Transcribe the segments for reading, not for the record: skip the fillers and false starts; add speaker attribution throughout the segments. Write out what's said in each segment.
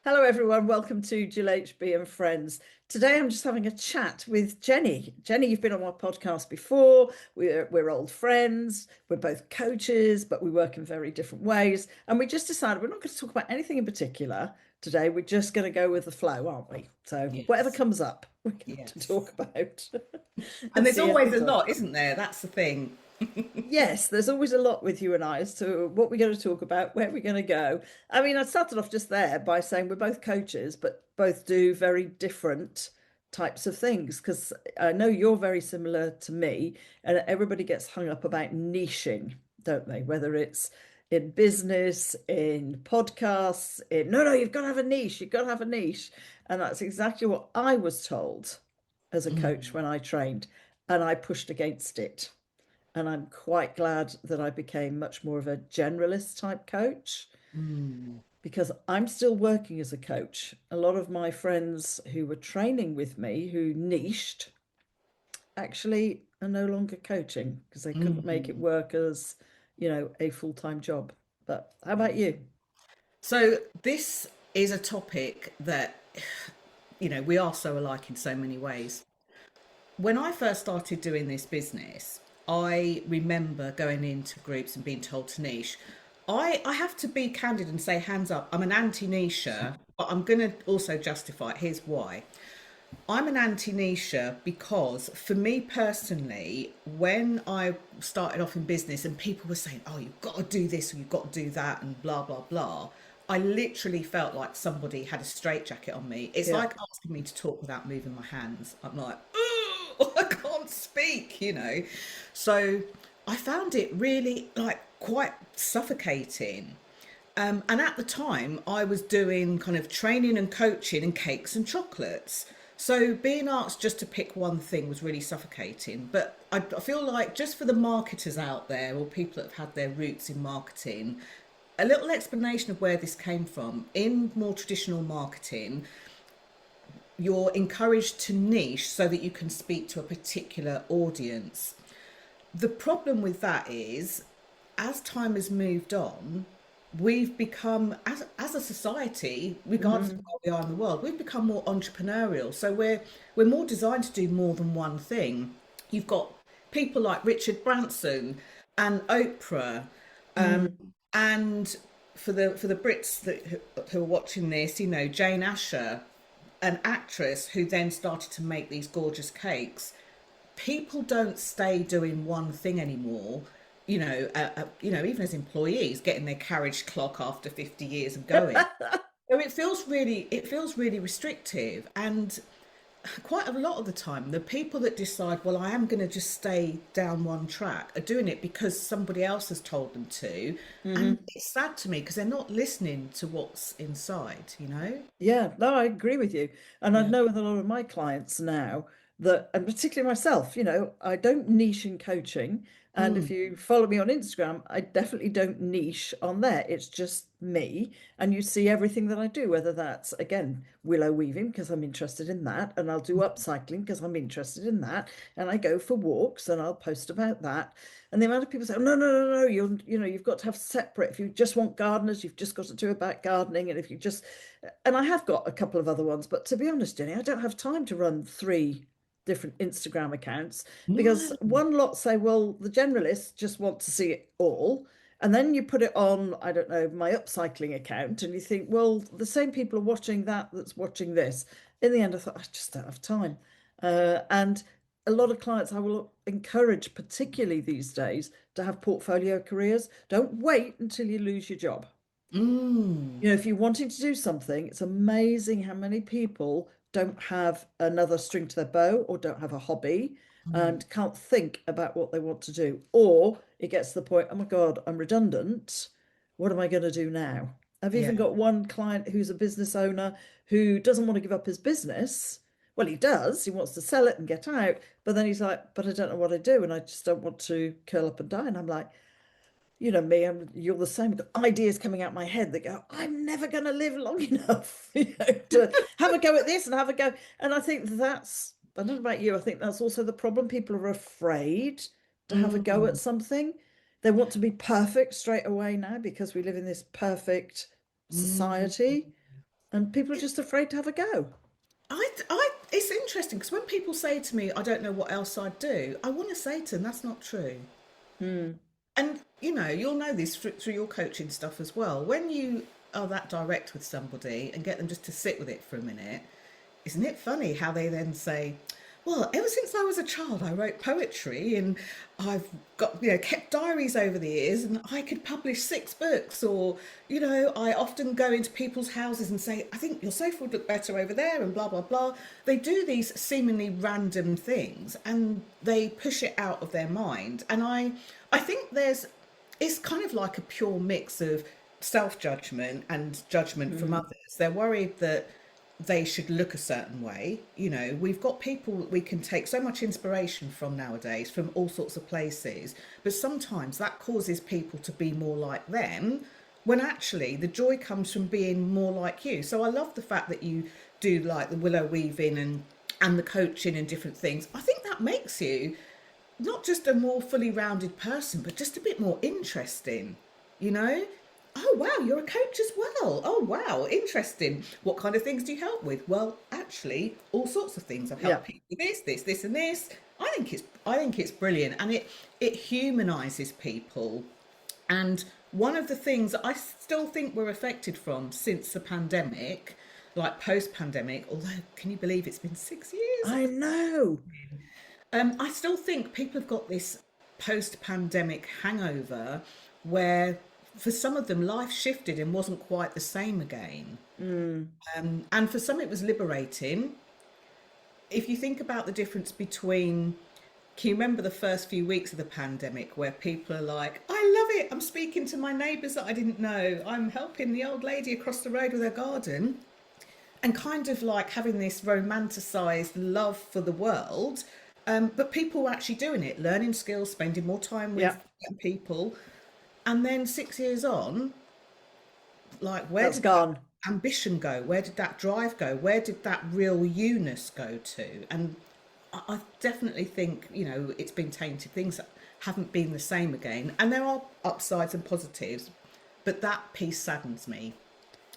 Speaker 1: Hello, everyone. Welcome to GillHB and Friends. Today, I'm just having a chat with Jenny. Jenny, you've been on my podcast before. We're old friends. We're both coaches, but we work in very different ways. And we just decided we're not going to talk about anything in particular today. We're just going to go with the flow, aren't we? So whatever
Speaker 2: Yes,
Speaker 1: comes up, we're going to
Speaker 2: yes.
Speaker 1: talk about
Speaker 2: And
Speaker 1: and
Speaker 2: there's
Speaker 1: see how we
Speaker 2: always
Speaker 1: get
Speaker 2: a
Speaker 1: on.
Speaker 2: lot, isn't there? That's the thing.
Speaker 1: Yes, there's always a lot with you and I as to what we're going to talk about, where we're going to go. I mean, I started off just there by saying we're both coaches, but both do very different types of things. Because I know you're very similar to me, and everybody gets hung up about niching, don't they? Whether it's in business, in podcasts, in no, you've got to have a niche, you've got to have a niche. And that's exactly what I was told as a coach
Speaker 2: Mm,
Speaker 1: when I trained, and I pushed against it. And I'm quite glad that I became much more of a generalist type coach
Speaker 2: mm.
Speaker 1: because I'm still working as a coach. A lot of my friends who were training with me, who niched, actually are no longer coaching because they couldn't make it
Speaker 2: Mm.
Speaker 1: work as, a full-time job. But how about you?
Speaker 2: So this is a topic that, we are so alike in so many ways. When I first started doing this business, I remember going into groups and being told to niche. I have to be candid and say, hands up, I'm an anti-nicher, but I'm going to also justify it. Here's why. I'm an anti-nicher because for me personally, when I started off in business and people were saying, oh, you've got to do this or you've got to do that and blah, blah, blah, I literally felt like somebody had a straitjacket on me. It's
Speaker 1: Yeah.
Speaker 2: like asking me to talk without moving my hands. I'm like, oh, I can't speak. So I found it really like quite suffocating. And at the time, I was doing kind of training and coaching and cakes and chocolates. So being asked just to pick one thing was really suffocating. But I feel like just for the marketers out there or people that have had their roots in marketing, a little explanation of where this came from. In more traditional marketing, you're encouraged to niche so that you can speak to a particular audience. The problem with that is, as time has moved on, we've become, as a society, regardless of
Speaker 1: Hmm.
Speaker 2: where we are in the world, we've become more entrepreneurial. So we're more designed to do more than one thing. You've got people like Richard Branson and Oprah,
Speaker 1: Hmm.
Speaker 2: and for the Brits who are watching this, Jane Asher, an actress who then started to make these gorgeous cakes. People don't stay doing one thing anymore. Even as employees, getting their carriage clock after 50 years of going. So it feels really restrictive, and quite a lot of the time, the people that decide, well, I am going to just stay down one track, are doing it because somebody else has told them to, and
Speaker 1: Hmm.
Speaker 2: it's sad to me because they're not listening to what's inside.
Speaker 1: Yeah, no, I agree with you. And I
Speaker 2: Yeah.
Speaker 1: know with a lot of my clients now that, and particularly myself, I don't niche in coaching. And if
Speaker 2: Mm.
Speaker 1: you follow me on Instagram, I definitely don't niche on there. It's just me. And you see everything that I do, whether that's, again, willow weaving, because I'm interested in that. And I'll do upcycling because I'm interested in that. And I go for walks and I'll post about that. And the amount of people say, oh, no, no, no, no, you've got to have separate. If you just want gardeners, you've just got to do about gardening. And if you just, and I have got a couple of other ones, but to be honest, Jenny, I don't have time to run three different Instagram accounts because
Speaker 2: No.
Speaker 1: one lot say, well, the generalists just want to see it all. And then you put it on, I don't know, my upcycling account, and you think, well, the same people are watching that that's watching this. In the end, I thought, I just don't have time. And a lot of clients I will encourage, particularly these days, to have portfolio careers. Don't wait until you lose your job.
Speaker 2: Mm.
Speaker 1: If you're wanting to do something, it's amazing how many people don't have another string to their bow or don't have a hobby
Speaker 2: Mm.
Speaker 1: and can't think about what they want to do. Or it gets to the point, oh my God, I'm redundant. What am I going to do now? I've even
Speaker 2: Yeah.
Speaker 1: got one client who's a business owner who doesn't want to give up his business. Well, he does. He wants to sell it and get out. But then he's like, but I don't know what I do. And I just don't want to curl up and die. And I'm like, me, you're the same. I've got ideas coming out my head that go, I'm never going to live long enough, to have a go at this and have a go. And I think I don't know about you, I think that's also the problem. People are afraid to have a go at
Speaker 2: Mm.
Speaker 1: something. They want to be perfect straight away now because we live in this perfect
Speaker 2: Mm.
Speaker 1: society. and people are just afraid to have a go.
Speaker 2: It's interesting because when people say to me, I don't know what else I'd do, I want to say to them, that's not true.
Speaker 1: Mm,
Speaker 2: And you'll know this through your coaching stuff as well. When you are that direct with somebody and get them just to sit with it for a minute, isn't it funny how they then say, well, ever since I was a child, I wrote poetry and I've got, kept diaries over the years and I could publish 6 books. Or, I often go into people's houses and say, I think your sofa would look better over there and blah, blah, blah. They do these seemingly random things and they push it out of their mind. And I think it's kind of like a pure mix of self-judgment and judgment from
Speaker 1: mm,
Speaker 2: others. They're worried that they should look a certain way. We've got people that we can take so much inspiration from nowadays, from all sorts of places, but sometimes that causes people to be more like them when actually the joy comes from being more like you. So I love the fact that you do like the willow weaving and the coaching and different things. I think that makes you not just a more fully rounded person, but just a bit more interesting, you know? Oh, wow, you're a coach as well. Oh, wow, interesting. What kind of things do you help with? Well, actually, all sorts of things. I've
Speaker 1: yeah.
Speaker 2: helped people with this, and this. I think it's brilliant, and it humanises people. And one of the things that I still think we're affected from since the pandemic, like post-pandemic, although can you believe it's been 6 years?
Speaker 1: I know.
Speaker 2: I still think people have got this post-pandemic hangover where for some of them life shifted and wasn't quite the same again.
Speaker 1: Mm,
Speaker 2: And for some it was liberating. If you think about the difference between, can you remember the first few weeks of the pandemic where people are like, I love it, I'm speaking to my neighbours that I didn't know, I'm helping the old lady across the road with her garden, and kind of like having this romanticized love for the world. But people were actually doing it, learning skills, spending more time
Speaker 1: yeah,
Speaker 2: with people. And then 6 years on, like, where
Speaker 1: that's
Speaker 2: did that
Speaker 1: gone.
Speaker 2: ambition go? Where did that drive go? Where did that real you-ness go to? And I definitely think, it's been tainted. Things haven't been the same again. And there are upsides and positives, but that piece saddens me.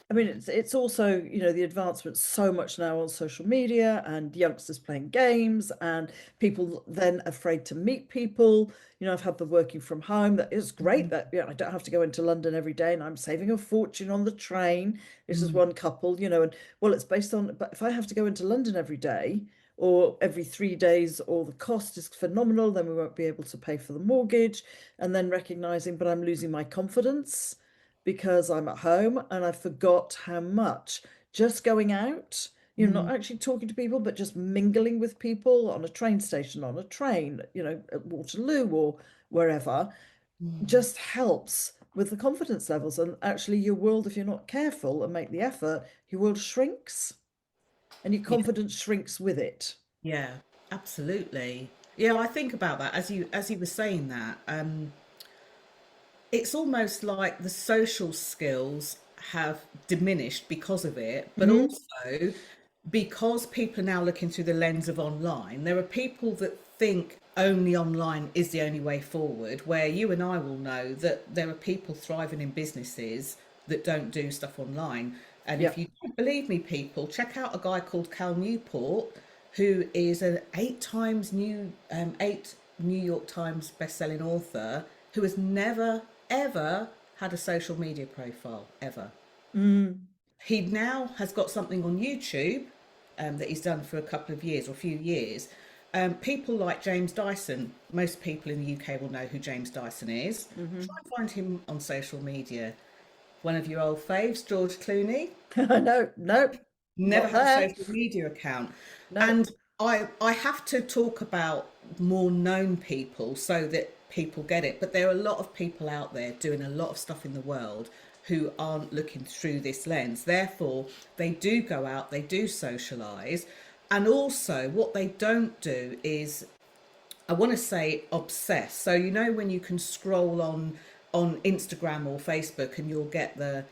Speaker 1: I mean, it's also, the advancement so much now on social media and youngsters playing games and people then afraid to meet people. I've had the working from home. That is great that, I don't have to go into London every day and I'm saving a fortune on the train. This is
Speaker 2: Mm,
Speaker 1: one couple, and well, it's based on, but if I have to go into London every day or every 3 days, or the cost is phenomenal, then we won't be able to pay for the mortgage. And then recognizing, but I'm losing my confidence because I'm at home and I forgot how much just going out, not
Speaker 2: mm,
Speaker 1: actually talking to people, but just mingling with people on a train station, on a train, at Waterloo or wherever,
Speaker 2: mm.
Speaker 1: just helps with the confidence levels. And actually, your world, if you're not careful and make the effort, your world shrinks and your
Speaker 2: Yeah,
Speaker 1: confidence shrinks with it.
Speaker 2: yeah, absolutely. Yeah, I think about that as you were saying that. It's almost like the social skills have diminished because of it, but
Speaker 1: Hmm.
Speaker 2: also because people are now looking through the lens of online. There are people that think only online is the only way forward, where you and I will know that there are people thriving in businesses that don't do stuff online. And
Speaker 1: Yeah.
Speaker 2: if you don't believe me, people, check out a guy called Cal Newport, who is an eight New York Times best-selling author who has never ever had a social media profile ever.
Speaker 1: Mm.
Speaker 2: He now has got something on YouTube that he's done for a couple of years or a few years. People like James Dyson, most people in the UK will know who James Dyson is.
Speaker 1: Hmm.
Speaker 2: Try and find him on social media. One of your old faves, George Clooney,
Speaker 1: No, nope,
Speaker 2: never
Speaker 1: not
Speaker 2: had a
Speaker 1: there.
Speaker 2: social media account.
Speaker 1: No.
Speaker 2: And I have to talk about more known people so that people get it. But there are a lot of people out there doing a lot of stuff in the world who aren't looking through this lens. Therefore, they do go out, they do socialize. And also, what they don't do is, I want to say, obsess. So when you can scroll on Instagram or Facebook and you'll get the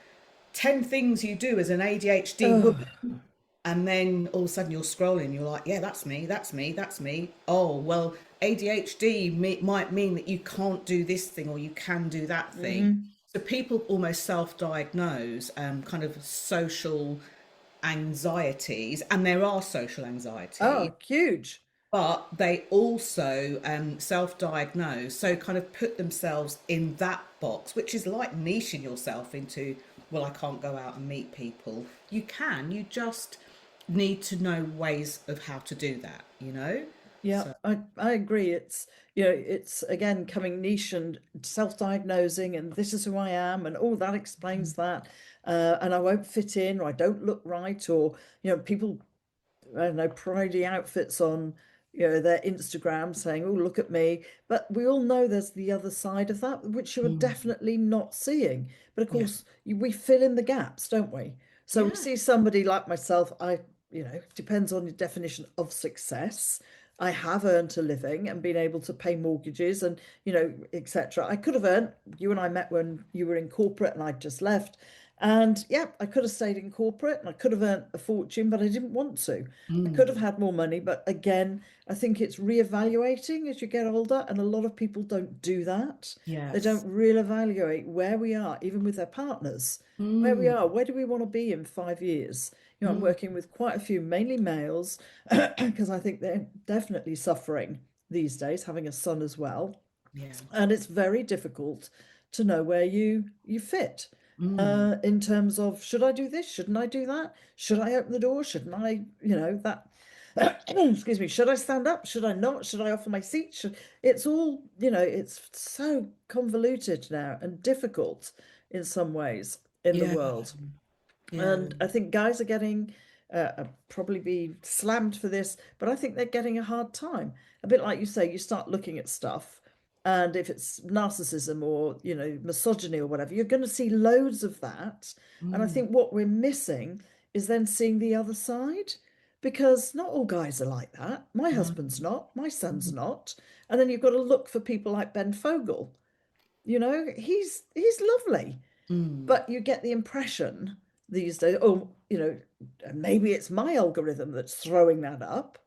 Speaker 2: 10 things you do as an ADHD
Speaker 1: Oh.
Speaker 2: woman, and then all of a sudden you're scrolling, you're like, yeah, that's me, that's me, that's me. Oh, well, ADHD might mean that you can't do this thing or you can do that thing.
Speaker 1: Hmm.
Speaker 2: So people almost self-diagnose kind of social anxieties, and there are social anxieties,
Speaker 1: Oh, huge.
Speaker 2: but they also self-diagnose, so kind of put themselves in that box, which is like niching yourself into, well, I can't go out and meet people. You can, you just need to know ways of how to do that, you know?
Speaker 1: Yeah,
Speaker 2: So,
Speaker 1: I agree. It's, it's again coming niche and self-diagnosing, and this is who I am, and oh, that explains that. And I won't fit in, or I don't look right, or, people, I don't know, pridey outfits on, their Instagram saying, "Oh, look at me." But we all know there's the other side of that, which you're
Speaker 2: mm,
Speaker 1: definitely not seeing. But of
Speaker 2: yeah,
Speaker 1: course, we fill in the gaps, don't we? So we
Speaker 2: yeah,
Speaker 1: see somebody like myself, depends on your definition of success. I have earned a living and been able to pay mortgages and, etc. I could have earned, you and I met when you were in corporate and I'd just left. And yeah, I could have stayed in corporate and I could have earned a fortune, but I didn't want to. I could have
Speaker 2: mm,
Speaker 1: had more money, but again, I think it's reevaluating as you get older, and a lot of people don't do that. They don't
Speaker 2: yes,
Speaker 1: reevaluate where we are, even with their partners. Where we
Speaker 2: mm,
Speaker 1: are, where do we want to be in 5 years? I'm
Speaker 2: mm,
Speaker 1: working with quite a few, mainly males, because I think they're definitely suffering these days, having a son as well.
Speaker 2: yeah,
Speaker 1: And it's very difficult to know where you fit
Speaker 2: mm,
Speaker 1: in terms of, should I do this? Shouldn't I do that? Should I open the door? Shouldn't I? That. Excuse me. Should I stand up? Should I not? Should I offer my seat? It's all, it's so convoluted now and difficult in some ways in the
Speaker 2: yeah,
Speaker 1: world.
Speaker 2: yeah,
Speaker 1: And I think guys are getting, probably be slammed for this, but I think they're getting a hard time. A bit like you say, you start looking at stuff, and if it's narcissism or, misogyny or whatever, you're going to see loads of that. And I
Speaker 2: mm,
Speaker 1: think what we're missing is then seeing the other side, because not all guys are like that. My
Speaker 2: no,
Speaker 1: husband's not, my son's
Speaker 2: mm,
Speaker 1: not. And then you've got to look for people like Ben Fogel. He's lovely,
Speaker 2: mm,
Speaker 1: but you get the impression these days, oh, maybe it's my algorithm that's throwing that up,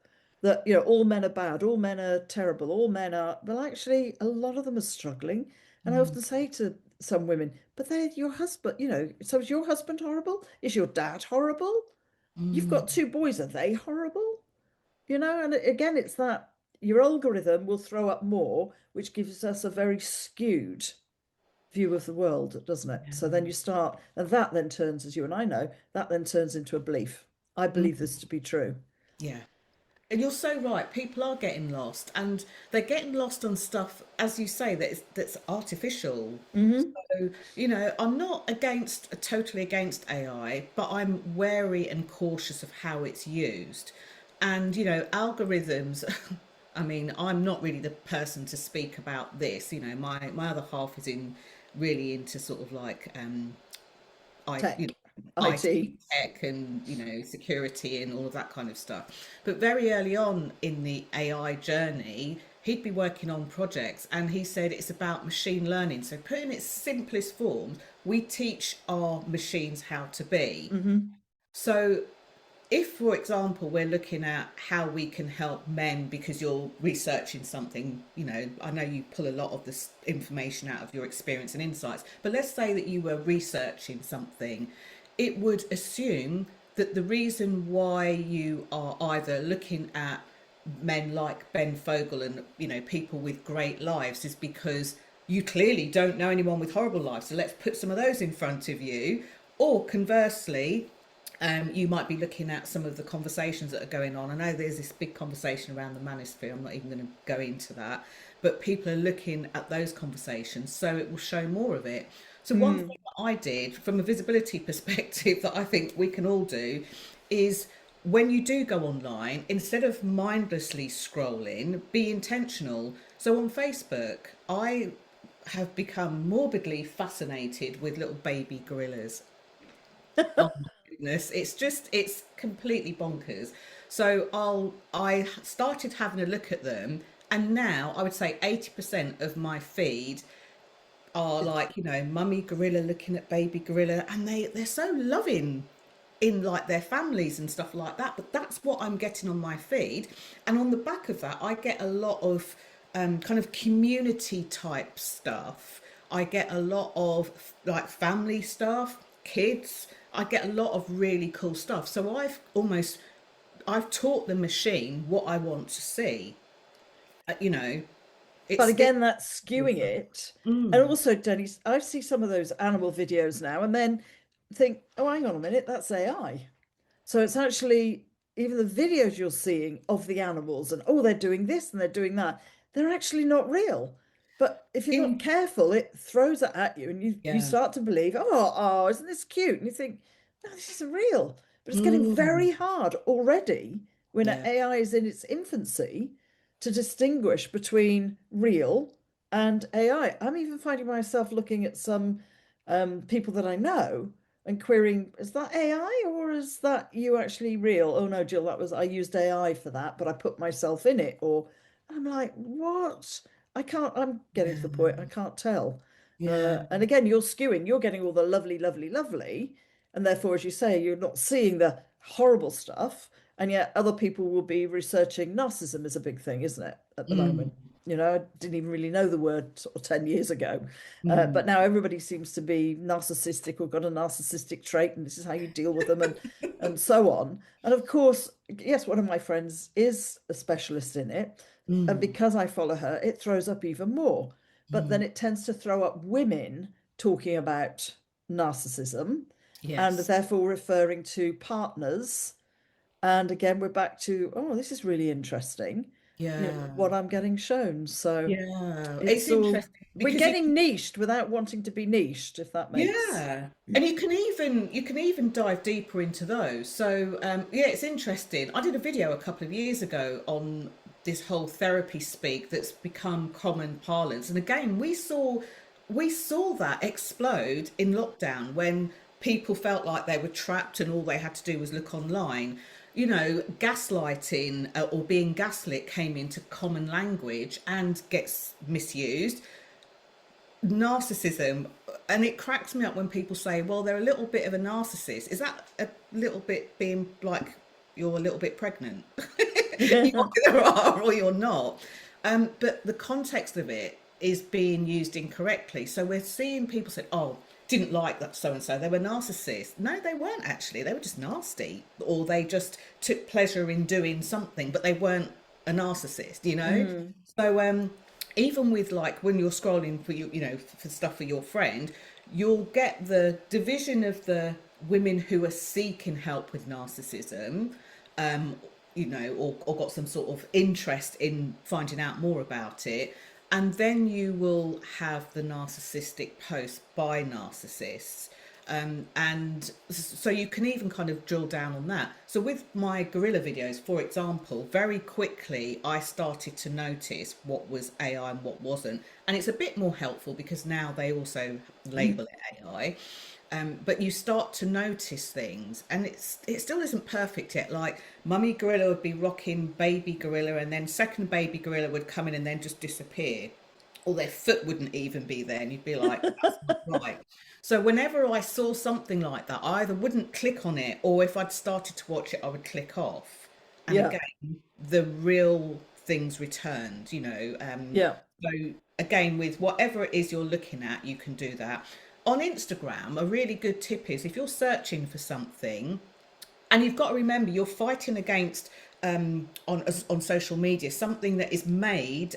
Speaker 1: that, all men are bad, all men are terrible, all men are, well, actually, a lot of them are struggling. And I
Speaker 2: mm,
Speaker 1: often say to some women, but they're your husband, so is your husband horrible? Is your dad horrible? You've got
Speaker 2: mm,
Speaker 1: two boys, are they horrible? And again, it's that your algorithm will throw up more, which gives us a very skewed view of the world, doesn't it? So then you start, and that then turns, as you and I know, that then turns into a belief. I believe
Speaker 2: mm,
Speaker 1: this to be true.
Speaker 2: yeah. And you're so right. People are getting lost, and they're getting lost on stuff, as you say, that's artificial.
Speaker 1: Hmm.
Speaker 2: So, I'm not totally against AI, but I'm wary and cautious of how it's used. And, algorithms, I mean, I'm not really the person to speak about this. My other half is really into sort of like I you know
Speaker 1: Tech,
Speaker 2: IT
Speaker 1: IT.
Speaker 2: tech and security and all of that kind of stuff. But very early on in the AI journey, he'd be working on projects, and he said it's about machine learning. So put in its simplest form, we teach our machines how to be.
Speaker 1: Hmm.
Speaker 2: So if, for example, we're looking at how we can help men because you're researching something, I know you pull a lot of this information out of your experience and insights, but let's say that you were researching something, it would assume that the reason why you are either looking at men like Ben Fogel and, people with great lives is because you clearly don't know anyone with horrible lives. So let's put some of those in front of you. Or conversely, you might be looking at some of the conversations that are going on. I know there's this big conversation around the manosphere. I'm not even going to go into that, but people are looking at those conversations, so it will show more of it. So one
Speaker 1: Mm.
Speaker 2: thing that I did from a visibility perspective that I think we can all do is when you do go online, instead of mindlessly scrolling, be intentional. So on Facebook, I have become morbidly fascinated with little baby gorillas. Oh my goodness, it's completely bonkers. So I started having a look at them, and now I would say 80% of my feed are like, mummy gorilla looking at baby gorilla, and they're so loving in like their families and stuff like that. But that's what I'm getting on my feed. And on the back of that, I get a lot of kind of community type stuff. I get a lot of like family stuff, kids. I get a lot of really cool stuff. So I've taught the machine what I want to see. You know,
Speaker 1: But
Speaker 2: it's
Speaker 1: again, that's skewing it. And
Speaker 2: mm,
Speaker 1: also, Denny, I see some of those animal videos now and then think, oh, hang on a minute, that's AI. So it's actually even the videos you're seeing of the animals and oh, they're doing this and they're doing that, they're actually not real. But if you're not
Speaker 2: in
Speaker 1: careful, it throws it at you and you
Speaker 2: yeah.
Speaker 1: start to believe, oh, isn't this cute? And you think, no, this isn't real. But it's getting
Speaker 2: Mm,
Speaker 1: very hard already when
Speaker 2: yeah.
Speaker 1: AI is in its infancy to distinguish between real and AI. I'm even finding myself looking at some people that I know and querying, is that AI or is that you actually real? Oh no, Jill, that was I used AI for that, but I put myself in it. Or I'm like, what? I can't, I'm getting to the
Speaker 2: Yeah.
Speaker 1: point, I can't tell.
Speaker 2: Yeah.
Speaker 1: And again, you're skewing, you're getting all the lovely, lovely, lovely. And therefore, as you say, you're not seeing the horrible stuff. And yet other people will be researching narcissism is a big thing, isn't it, at the
Speaker 2: Mm,
Speaker 1: moment? You know, I didn't even really know the word sort of 10 years ago.
Speaker 2: mm.
Speaker 1: But now everybody seems to be narcissistic or got a narcissistic trait, and this is how you deal with them, and so on. And of course, yes, one of my friends is a specialist in it, and
Speaker 2: Mm,
Speaker 1: because I follow her, it throws up even more. But then
Speaker 2: mm.
Speaker 1: it tends to throw up women talking about narcissism, and
Speaker 2: Yes.
Speaker 1: therefore referring to partners. And again, we're back to, oh, this is really interesting,
Speaker 2: Yeah.
Speaker 1: what I'm getting shown. So
Speaker 2: Yeah. It's
Speaker 1: it's all,
Speaker 2: interesting
Speaker 1: we're
Speaker 2: because you
Speaker 1: getting niched without wanting to be niched, if that makes.
Speaker 2: yeah. And you can even dive deeper into those. So yeah, it's interesting. I did a video a couple of years ago on this whole therapy speak that's become common parlance. And again, we saw that explode in lockdown when people felt like they were trapped and all they had to do was look online. Gaslighting or being gaslit came into common language and gets misused. Narcissism, and it cracks me up when people say, well, they're a little bit of a narcissist. Is that a little bit being like you're a little bit pregnant? You either are or you're not. But the context of it is being used incorrectly. So we're seeing people say, oh, didn't like that so and so, they were narcissists. No, they weren't actually. They were just nasty, or they just took pleasure in doing something, but they weren't a narcissist.
Speaker 1: Mm,
Speaker 2: So even with like when you're scrolling for for stuff for your friend, you'll get the division of the women who are seeking help with narcissism, um, or got some sort of interest in finding out more about it. And then you will have the narcissistic posts by narcissists. And so you can even kind of drill down on that. So with my gorilla videos, for example, very quickly I started to notice what was AI and what wasn't. And it's a bit more helpful because now they also label it AI. But you start to notice things, and it still isn't perfect yet. Like mummy gorilla would be rocking baby gorilla, and then second baby gorilla would come in and then just disappear, or their foot wouldn't even be there, and you'd be like, "That's not right." So whenever I saw something like that, I either wouldn't click on it, or if I'd started to watch it, I would click off. And
Speaker 1: yeah,
Speaker 2: again, the real things returned.
Speaker 1: yeah,
Speaker 2: So again, with whatever it is you're looking at, you can do that. On Instagram, a really good tip is if you're searching for something, and you've got to remember you're fighting against on social media something that is made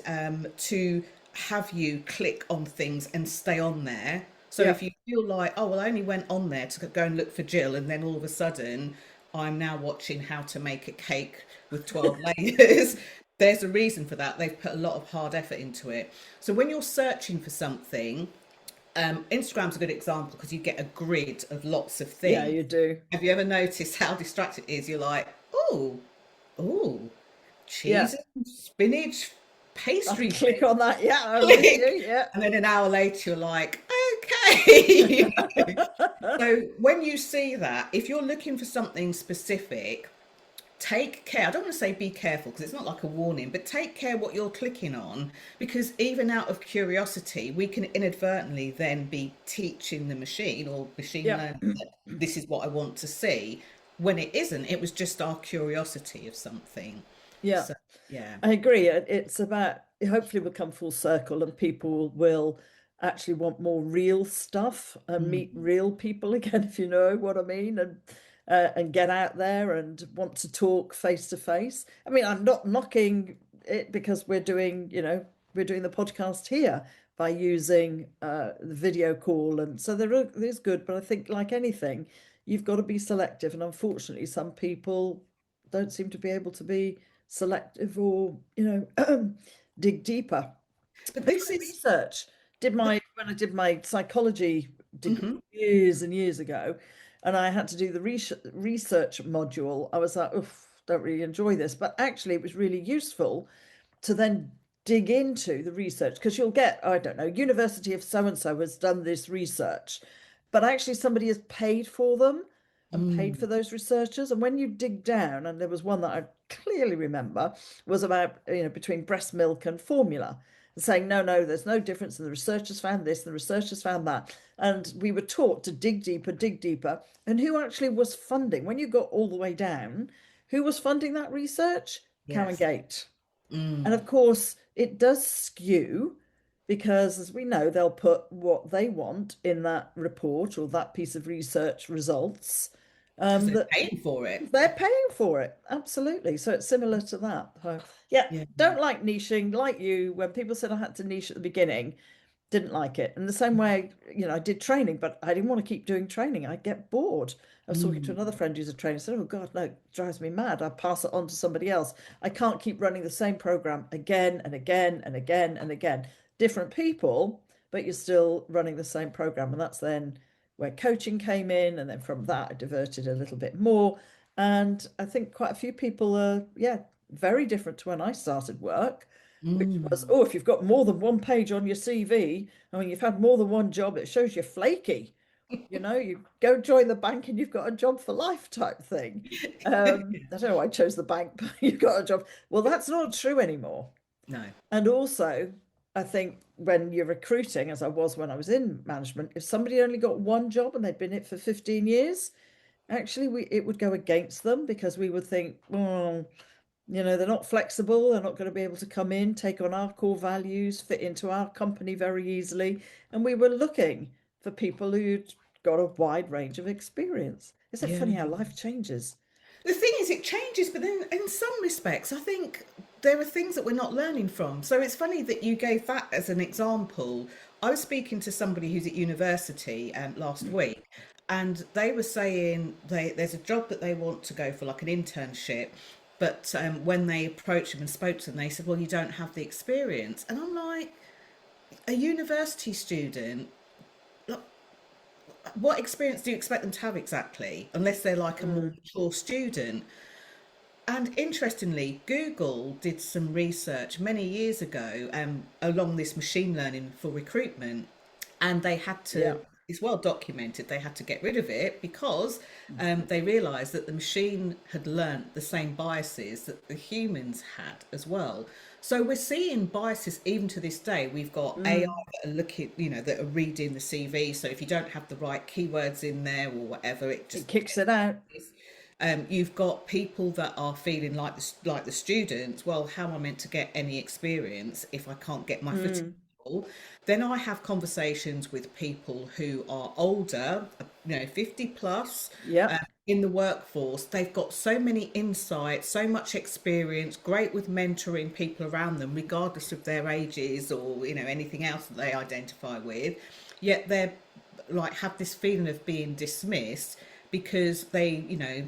Speaker 2: to have you click on things and stay on there. So
Speaker 1: yeah,
Speaker 2: if you feel like, oh well, I only went on there to go and look for Jill, and then all of a sudden I'm now watching how to make a cake with 12 layers. There's a reason for that. They've put a lot of hard effort into it. So when you're searching for something, Instagram's a good example because you get a grid of lots of
Speaker 1: yeah,
Speaker 2: things.
Speaker 1: you do.
Speaker 2: Have you ever noticed how distracted it is? You're like, oh, oh,
Speaker 1: Yeah,
Speaker 2: cheese and spinach
Speaker 1: I'll
Speaker 2: pastry
Speaker 1: click on that. Yeah, I'm with you.
Speaker 2: click.
Speaker 1: Yeah.
Speaker 2: And then an hour later, you're like, okay. So when you see that, if you're looking for something specific, take care. I don't want to say be careful because it's not like a warning, but take care what you're clicking on, because even out of curiosity, we can inadvertently then be teaching the machine or machine
Speaker 1: Yeah,
Speaker 2: learning that this is what I want to see, when it isn't. It was just our curiosity of something.
Speaker 1: yeah.
Speaker 2: So yeah.
Speaker 1: I agree. It's about hopefully we'll come full circle and people will. actually want more real stuff and meet
Speaker 2: Mm.
Speaker 1: real people again, if you know what I mean, and get out there and want to talk face to face. I mean, I'm not knocking it because we're doing, we're doing the podcast here by using the video call, and so there's good, but I think like anything, you've got to be selective, and unfortunately, some people don't seem to be able to be selective or, dig deeper.
Speaker 2: But
Speaker 1: That's
Speaker 2: this
Speaker 1: my
Speaker 2: is,
Speaker 1: research. Did
Speaker 2: but,
Speaker 1: my When I did my psychology degree
Speaker 2: mhm.
Speaker 1: years and years ago, and I had to do the research module, I was like, oof, don't really enjoy this. But actually, it was really useful to then dig into the research, because you'll get, I don't know, University of so and so has done this research, but actually somebody has paid for them and paid
Speaker 2: Mm.
Speaker 1: for those researchers. And when you dig down, and there was one that I clearly remember was about, between breast milk and formula, and saying, no, no, there's no difference, and the researchers found this and the researchers found that. And we were taught to dig deeper. And who actually was funding, when you got all the way down, who was funding that research? Cow and
Speaker 2: Yes.
Speaker 1: Gate. And
Speaker 2: Mm.
Speaker 1: of course, it does skew, because, as we know, they'll put what they want in that report or that piece of research results,
Speaker 2: Because they're
Speaker 1: that
Speaker 2: paying for it.
Speaker 1: they're paying for it. Absolutely. So it's similar to that. So, yeah,
Speaker 2: Yeah.
Speaker 1: don't like niching. Like you, when people said I had to niche at the beginning, didn't like it. In the same way, I did training, but I didn't want to keep doing training. I get bored. I was talking to
Speaker 2: Mm.
Speaker 1: another friend who's a trainer, said, oh God, no, it drives me mad. I pass it on to somebody else. I can't keep running the same program again and again and again and again. Different people, but you're still running the same program. And that's then where coaching came in. And then from that, I diverted a little bit more. And I think quite a few people are, yeah, very different to when I started work, which was,
Speaker 2: Mm.
Speaker 1: oh, if you've got more than one page on your CV, I mean, you've had more than one job, it shows you're flaky. You go join the bank and you've got a job for life type thing. I don't know why I chose the bank, but you've got a job. Well, that's not true anymore.
Speaker 2: No.
Speaker 1: And also, I think when you're recruiting, as I was when I was in management, if somebody only got one job and they'd been it for 15 years, actually it would go against them, because we would think, oh, they're not flexible. They're not going to be able to come in, take on our core values, fit into our company very easily. And we were looking for people who'd got a wide range of experience. Isn't it
Speaker 2: Yeah.
Speaker 1: funny how life changes?
Speaker 2: The thing is, it changes, but then in some respects, I think there are things that we're not learning from. So it's funny that you gave that as an example. I was speaking to somebody who's at university last week, and they were saying there's a job that they want to go for, like an internship. But when they approached them and spoke to them, they said, well, you don't have the experience. And I'm like, a university student, what experience do you expect them to have exactly? Unless they're like a more
Speaker 1: Mm,
Speaker 2: mature student. And interestingly, Google did some research many years ago along this machine learning for recruitment, and they had
Speaker 1: yeah.
Speaker 2: to, it's well documented, they had to get rid of it because they realised that the machine had learnt the same biases that the humans had as well. So we're seeing biases even to this day. We've got AI
Speaker 1: Mm,
Speaker 2: that are looking, that are reading the CV. So if you don't have the right keywords in there or whatever, it
Speaker 1: it
Speaker 2: just
Speaker 1: kicks it out.
Speaker 2: you've got people that are feeling like the students. Well, how am I meant to get any experience if I can't get my foot in
Speaker 1: Mm,
Speaker 2: the door? Then I have conversations with people who are older, 50 plus,
Speaker 1: yep.
Speaker 2: in the workforce. They've got so many insights, so much experience, great with mentoring people around them, regardless of their ages or, anything else that they identify with. Yet they're like have this feeling of being dismissed because they,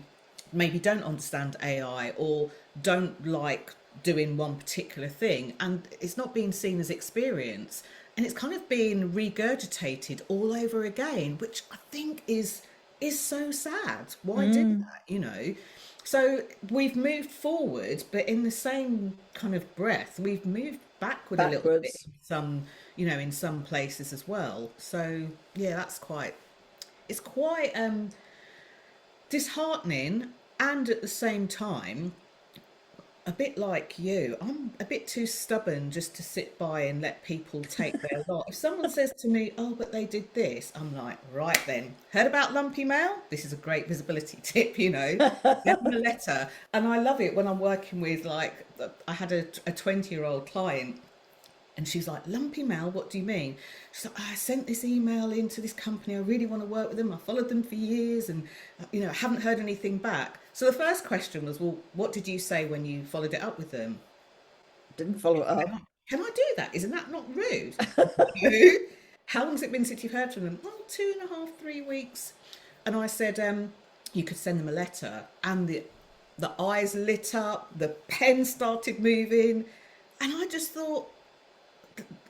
Speaker 2: maybe don't understand AI or don't like doing one particular thing, and it's not being seen as experience, and it's kind of being regurgitated all over again, which I think is so sad. Why do
Speaker 1: Mm,
Speaker 2: that? So we've moved forward, but in the same kind of breath we've moved backward a little bit
Speaker 1: backwards.
Speaker 2: in some, in some places as well. So yeah, it's quite disheartening, and at the same time, a bit like you, I'm a bit too stubborn just to sit by and let people take their lot. If someone says to me, oh, but they did this, I'm like, right then, heard about lumpy mail? This is a great visibility tip. Send them a letter. And I love it when I'm working with, like, I had a 20-year-old client, And she's like, lumpy mail, what do you mean? She's like, I sent this email into this company. I really want to work with them. I followed them for years and, I haven't heard anything back. So the first question was, well, what did you say when you followed it up with them?
Speaker 1: Didn't follow it
Speaker 2: Can
Speaker 1: up.
Speaker 2: I, can I do that? Isn't that not rude? No. How long's it been since you've heard from them? Oh, 2.5, 3 weeks. And I said, you could send them a letter. And the eyes lit up, the pen started moving. And I just thought,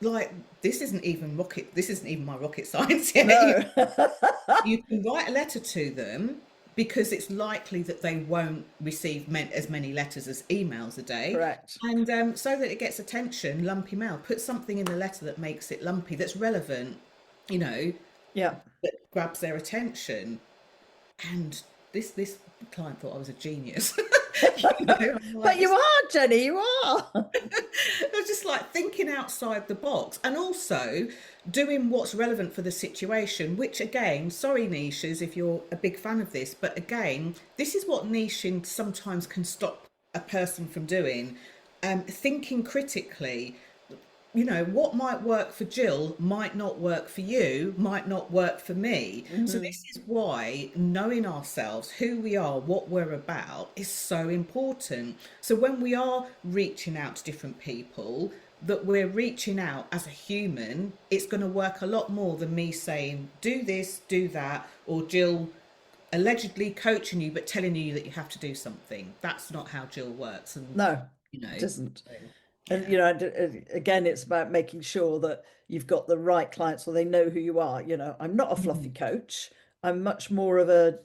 Speaker 2: like, this isn't even my rocket science yet.
Speaker 1: No.
Speaker 2: You can write a letter to them because it's likely that they won't receive as many letters as emails a day.
Speaker 1: Correct.
Speaker 2: And so that it gets attention, lumpy mail, put something in the letter that makes it lumpy, that's relevant, you know,
Speaker 1: Yeah.
Speaker 2: that grabs their attention. And this client thought I was a genius. I'm
Speaker 1: But
Speaker 2: like,
Speaker 1: you are, Jenny, you are.
Speaker 2: I was just like thinking outside the box and also doing what's relevant for the situation, which again, sorry, niches, if you're a big fan of this, but again, this is what niching sometimes can stop a person from doing. Thinking critically, what might work for Jill might not work for you, might not work for me. So
Speaker 1: Mhm.
Speaker 2: this is why knowing ourselves, who we are, what we're about is so important. So when we are reaching out to different people, that we're reaching out as a human, it's going to work a lot more than me saying, do this, do that, or Jill allegedly coaching you but telling you that you have to do something. That's not how Jill works. And,
Speaker 1: No,
Speaker 2: you know,
Speaker 1: it isn't.
Speaker 2: so,
Speaker 1: And,
Speaker 2: yeah.
Speaker 1: again, it's about making sure that you've got the right clients or they know who you are. I'm not a fluffy
Speaker 2: Mm.
Speaker 1: coach. I'm much more of a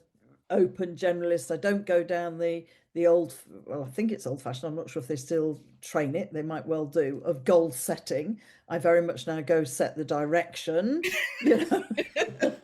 Speaker 1: open generalist. I don't go down the old, well, I think it's old fashioned. I'm not sure if they still train it. They might well do, of goal setting. I very much now go set the direction, you know.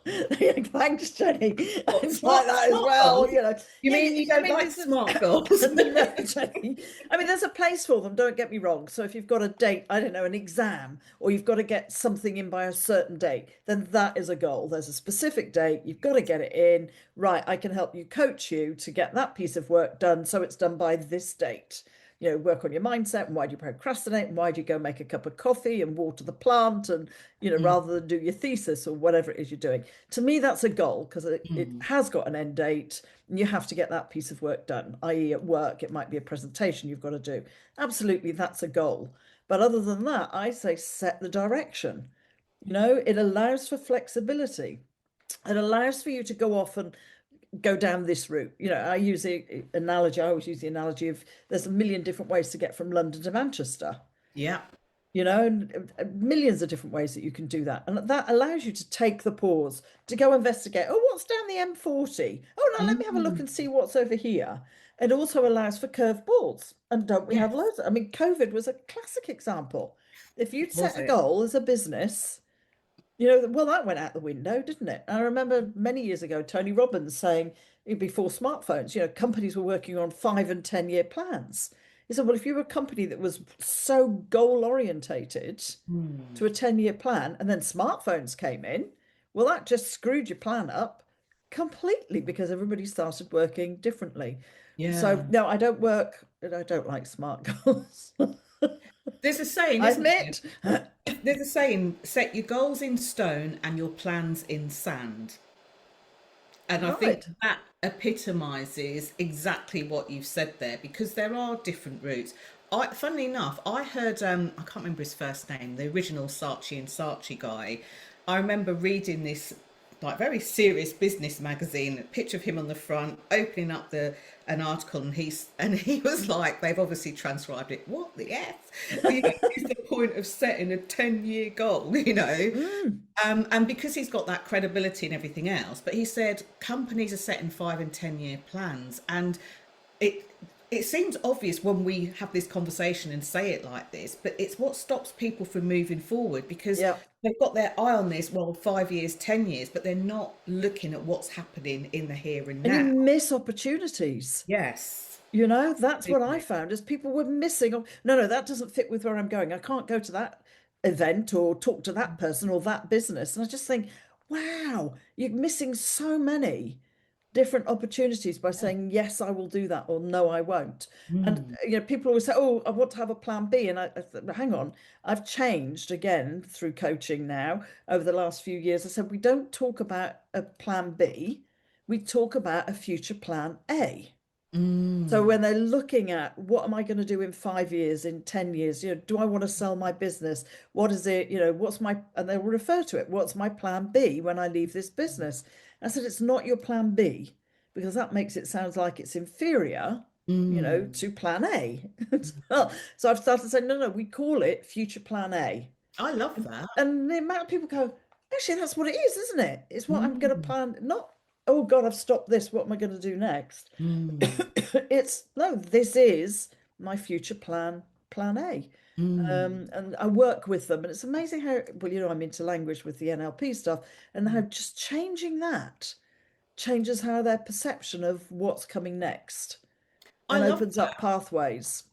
Speaker 1: Thanks, Jenny.
Speaker 2: What,
Speaker 1: It's like that as
Speaker 2: smart
Speaker 1: well,
Speaker 2: goals?
Speaker 1: you know.
Speaker 2: You
Speaker 1: Yeah,
Speaker 2: mean you
Speaker 1: I
Speaker 2: don't
Speaker 1: mean,
Speaker 2: like
Speaker 1: this is
Speaker 2: smart goals?
Speaker 1: no, Jenny. I mean, there's a place for them, don't get me wrong. So if you've got a date, I don't know, an exam, or you've got to get something in by a certain date, then that is a goal. There's a specific date, you've got to get it in. Right, I can help you coach you to get that piece of work done so it's done by this date. Work on your mindset and why do you procrastinate and why do you go make a cup of coffee and water the plant and,
Speaker 2: Mm,
Speaker 1: rather than do your thesis or whatever it is you're doing. To me, that's a goal because it
Speaker 2: mm,
Speaker 1: has got an end date and you have to get that piece of work done, i.e., at work, it might be a presentation you've got to do. Absolutely, that's a goal. But other than that, I say set the direction. It allows for flexibility. It allows for you to go off and go down this route. I use the analogy, I always use the analogy of there's a million different ways to get from London to Manchester,
Speaker 2: yeah.
Speaker 1: and millions of different ways that you can do that. And that allows you to take the pause to go investigate, oh, what's down the M40? Oh, no, let me have a look
Speaker 2: Mm,
Speaker 1: and see what's over here. It also allows for curved balls. And don't we have
Speaker 2: yes.
Speaker 1: loads? I mean, COVID was a classic example. If you'd
Speaker 2: Was
Speaker 1: set a
Speaker 2: it?
Speaker 1: goal as a business, well, that went out the window, didn't it? I remember many years ago, Tony Robbins saying before smartphones, companies were working on 5 and 10 year plans. He said, well, if you were a company that was so goal orientated
Speaker 2: Mm,
Speaker 1: to a 10 year plan and then smartphones came in, well, that just screwed your plan up completely because everybody started working differently.
Speaker 2: yeah.
Speaker 1: So, no, I don't like smart goals.
Speaker 2: There's a saying,
Speaker 1: I
Speaker 2: isn't there?
Speaker 1: admit.
Speaker 2: There's a saying, set your goals in stone and your plans in sand. And I think
Speaker 1: Right.
Speaker 2: that epitomizes exactly what you've said there because there are different routes. Funnily enough, I heard, I can't remember his first name, the original Saatchi and Saatchi guy. I remember reading this like very serious business magazine, a picture of him on the front, opening up an article, and he was like, they've obviously transcribed it. What the f? Is the point of setting a 10-year goal?
Speaker 1: Mm,
Speaker 2: And because he's got that credibility and everything else, but he said companies are setting 5 and 10 year plans, and it it seems obvious when we have this conversation and say it like this, but it's what stops people from moving forward because
Speaker 1: yeah.
Speaker 2: they've got their eye on this, well, 5 years, 10 years, but they're not looking at what's happening in the here and
Speaker 1: And you
Speaker 2: now.
Speaker 1: miss opportunities.
Speaker 2: Yes.
Speaker 1: That's what I found is people were missing. Oh, no, no, that doesn't fit with where I'm going. I can't go to that event or talk to that person or that business. And I just think, wow, you're missing so many different opportunities by saying, yes, I will do that, or no, I won't. And,
Speaker 2: Mm,
Speaker 1: people always say, oh, I want to have a plan B. And I thought, hang on, I've changed again through coaching now over the last few years. I said, we don't talk about a plan B, we talk about a future plan A. So
Speaker 2: mm,
Speaker 1: when they're looking at what am I going to do in 5 years, in 10 years, do I want to sell my business? What is it, what's my, and they will refer to it, what's my plan B when I leave this business? I said, it's not your plan B, because that makes it sound like it's inferior,
Speaker 2: mm.
Speaker 1: to plan A. So I've started saying, no, no, we call it future plan A.
Speaker 2: I love
Speaker 1: And,
Speaker 2: that.
Speaker 1: and the amount of people go, actually, that's what it is, isn't it? It's what I'm going to
Speaker 2: Mm,
Speaker 1: plan, not, oh God, I've stopped this. What am I going to do next?
Speaker 2: mm,
Speaker 1: It's no, this is my future plan, plan A.
Speaker 2: mm,
Speaker 1: And I work with them, and it's amazing how, well, I'm into language with the NLP stuff, and how
Speaker 2: mm.
Speaker 1: just changing that changes how their perception of what's coming next
Speaker 2: I
Speaker 1: and
Speaker 2: love
Speaker 1: opens
Speaker 2: that.
Speaker 1: up pathways.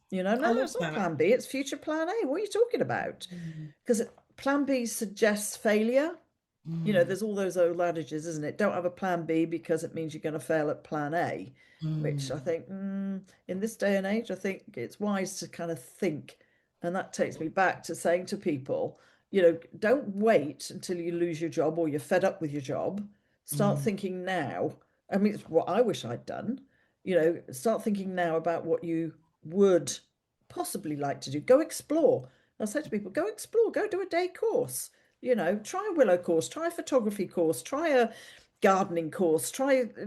Speaker 2: I
Speaker 1: No,
Speaker 2: love
Speaker 1: it's not
Speaker 2: that.
Speaker 1: plan B, it's future plan A. What are you talking about?
Speaker 2: Mm,
Speaker 1: Because plan B suggests failure.
Speaker 2: mm,
Speaker 1: There's all those old adages, isn't it? Don't have a plan B because it means you're going to fail at plan A, which I
Speaker 2: mm,
Speaker 1: think, in this day and age, I think it's wise to kind of think. And that takes me back to saying to people, don't wait until you lose your job or you're fed up with your job. Start
Speaker 2: mm,
Speaker 1: thinking now. I mean, it's what I wish I'd done. Start thinking now about what you would possibly like to do. Go explore. I say to people, go explore, go do a day course, try a willow course, try a photography course, try a gardening course,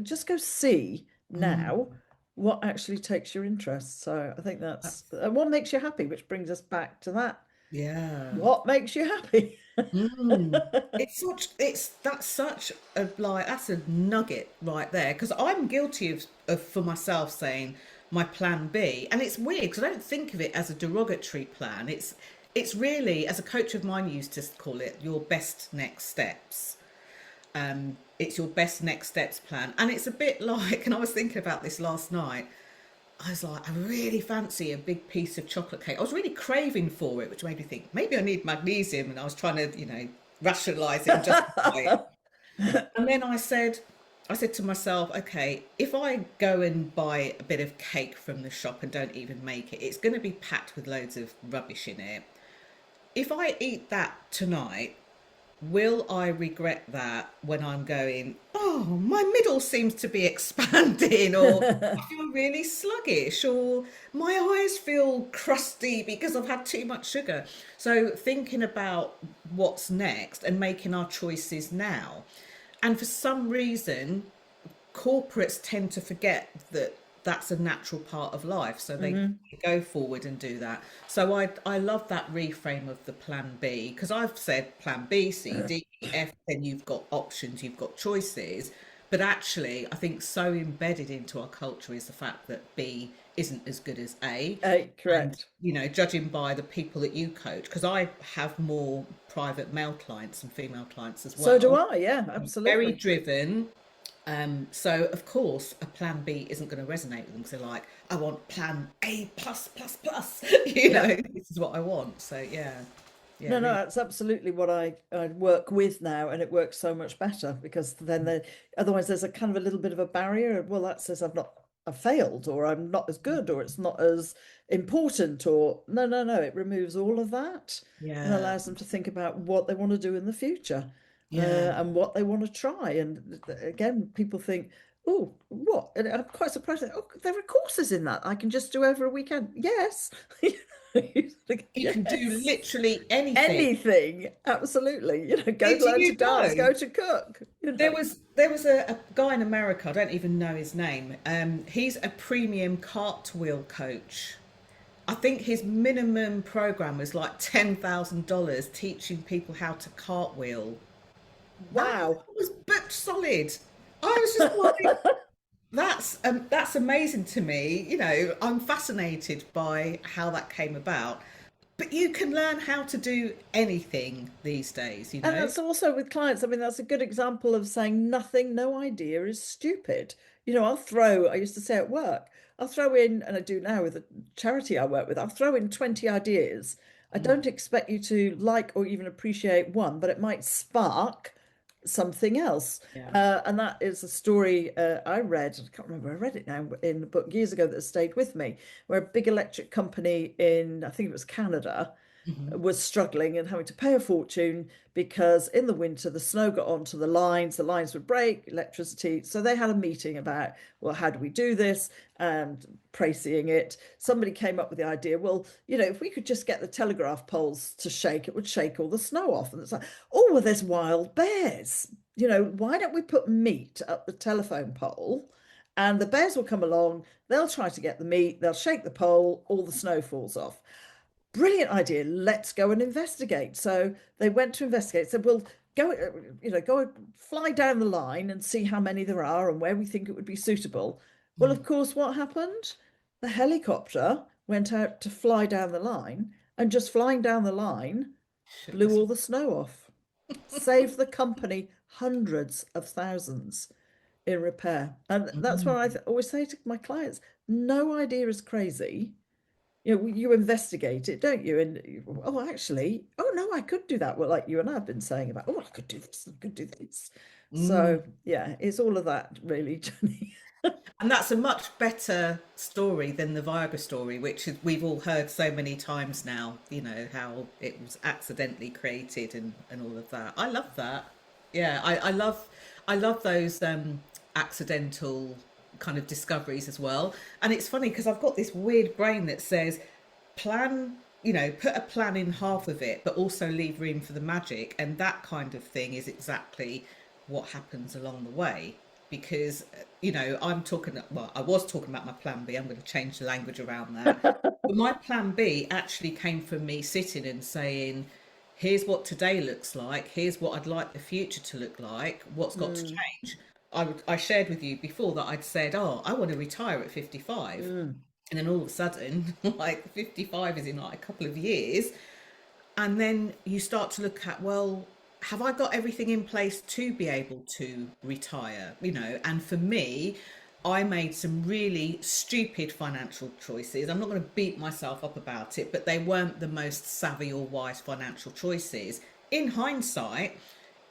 Speaker 1: just go see
Speaker 2: mm.
Speaker 1: now what actually takes your interest. So I think that's
Speaker 2: That's,
Speaker 1: what makes you happy, which brings us back to that.
Speaker 2: yeah.
Speaker 1: What makes you happy?
Speaker 2: Mm. It's that's such a like that's a nugget right there because I'm guilty of for myself saying my plan B, and it's weird because I don't think of it as a derogatory plan. It's really, as a coach of mine used to call it, your best next steps. It's your best next steps plan, and it's a bit like, and I was thinking about this last night. I was like, I really fancy a big piece of chocolate cake. I was really craving for it, which made me think maybe I need magnesium, and I was trying to, rationalize it and justify it. And then I said to myself, okay, if I go and buy a bit of cake from the shop and don't even make it, it's going to be packed with loads of rubbish in it. If I eat that tonight, will I regret that when I'm going, oh, my middle seems to be expanding, or I feel really sluggish, or my eyes feel crusty because I've had too much sugar? So, thinking about what's next and making our choices now. And for some reason, corporates tend to forget that that's a natural part of life, so they
Speaker 1: Hmm.
Speaker 2: go forward and do that. So I love that reframe of the plan B, because I've said plan B, C, D, E, F, then you've got options, you've got choices. But actually, I think so embedded into our culture is the fact that B isn't as good as A. And,
Speaker 1: Correct.
Speaker 2: judging by the people that you coach, because I have more private male clients and female clients as
Speaker 1: So do
Speaker 2: well,
Speaker 1: I. Yeah,
Speaker 2: very
Speaker 1: absolutely.
Speaker 2: driven. So of course a plan B isn't going to resonate with them because they're like, I want plan A plus plus plus.
Speaker 1: Yeah.
Speaker 2: This is what I want. So yeah, yeah,
Speaker 1: No, no,
Speaker 2: really.
Speaker 1: that's absolutely what I work with now, and it works so much better because then otherwise there's a kind of a little bit of a barrier. Well, that says I've failed, or I'm not as good, or it's not as important, or no, no, no. It removes all of that and
Speaker 2: Yeah,
Speaker 1: allows them to think about what they want to do in the future,
Speaker 2: yeah.
Speaker 1: and what they want to try. And again, people think, oh, what? And I'm quite surprised. Oh, there are courses in that I can just do over a weekend. Yes.
Speaker 2: You can do
Speaker 1: Yes.
Speaker 2: literally anything.
Speaker 1: Anything, absolutely. Go
Speaker 2: Did
Speaker 1: learn to
Speaker 2: you
Speaker 1: dance,
Speaker 2: know
Speaker 1: go to cook.
Speaker 2: there was a guy in America, I don't even know his name. He's a premium cartwheel coach. I think his minimum program was like $10,000 teaching people how to cartwheel. That
Speaker 1: Wow.
Speaker 2: was booked solid. I was just like, that's amazing to me. I'm fascinated by how that came about. But you can learn how to do anything these days, you
Speaker 1: And
Speaker 2: know?
Speaker 1: that's also with clients. I mean, that's a good example of saying nothing, no idea is stupid. I used to say at work, I'll throw in, and I do now with a charity I work with, I'll throw in 20 ideas. I
Speaker 2: Mm,
Speaker 1: don't expect you to like or even appreciate one, but it might spark something else.
Speaker 2: Yeah.
Speaker 1: And that is a story I read. I can't remember where I read it now in a book years ago that stayed with me, where a big electric company in, I think it was Canada,
Speaker 2: Hmm.
Speaker 1: was struggling and having to pay a fortune because in the winter the snow got onto the lines would break, electricity. So they had a meeting about, well, how do we do this? And pricing it. Somebody came up with the idea, well, if we could just get the telegraph poles to shake, it would shake all the snow off. And it's like, oh, well, there's wild bears. Why don't we put meat up the telephone pole? And the bears will come along, they'll try to get the meat, they'll shake the pole, all the snow falls off. Brilliant idea. Let's go and investigate. So they went to investigate. Said, "Well, go, go and fly down the line and see how many there are and where we think it would be suitable." Well, of course, what happened? The helicopter went out to fly down the line, and just flying down the line
Speaker 2: Shook
Speaker 1: blew
Speaker 2: this.
Speaker 1: all the snow off. Saved the company hundreds of thousands in repair. And that's what I
Speaker 2: Mm.
Speaker 1: always say to my clients: no idea is crazy. You investigate it, don't you? And oh, actually, oh no, I could do that. Well, like you and I have been saying about, oh, I could do this, I could do this.
Speaker 2: Mm.
Speaker 1: So yeah, it's all of that, really, Jenny.
Speaker 2: And that's a much better story than the Viagra story, which we've all heard so many times now, how it was accidentally created and all of that. I love that. Yeah, I love those accidental kind of discoveries as well. And it's funny because I've got this weird brain that says plan, put a plan in half of it, but also leave room for the magic. And that kind of thing is exactly what happens along the way. Because, I was talking about my plan B. I'm going to change the language around that. But my plan B actually came from me sitting and saying, here's what today looks like. Here's what I'd like the future to look like. What's got to
Speaker 1: Mm,
Speaker 2: change? I shared with you before that I'd said, oh, I want to retire at 55.
Speaker 1: mm,
Speaker 2: And then all of a sudden, like 55 is in like a couple of years. And then you start to look at, well, have I got everything in place to be able to retire? And for me, I made some really stupid financial choices. I'm not going to beat myself up about it, but they weren't the most savvy or wise financial choices. In hindsight,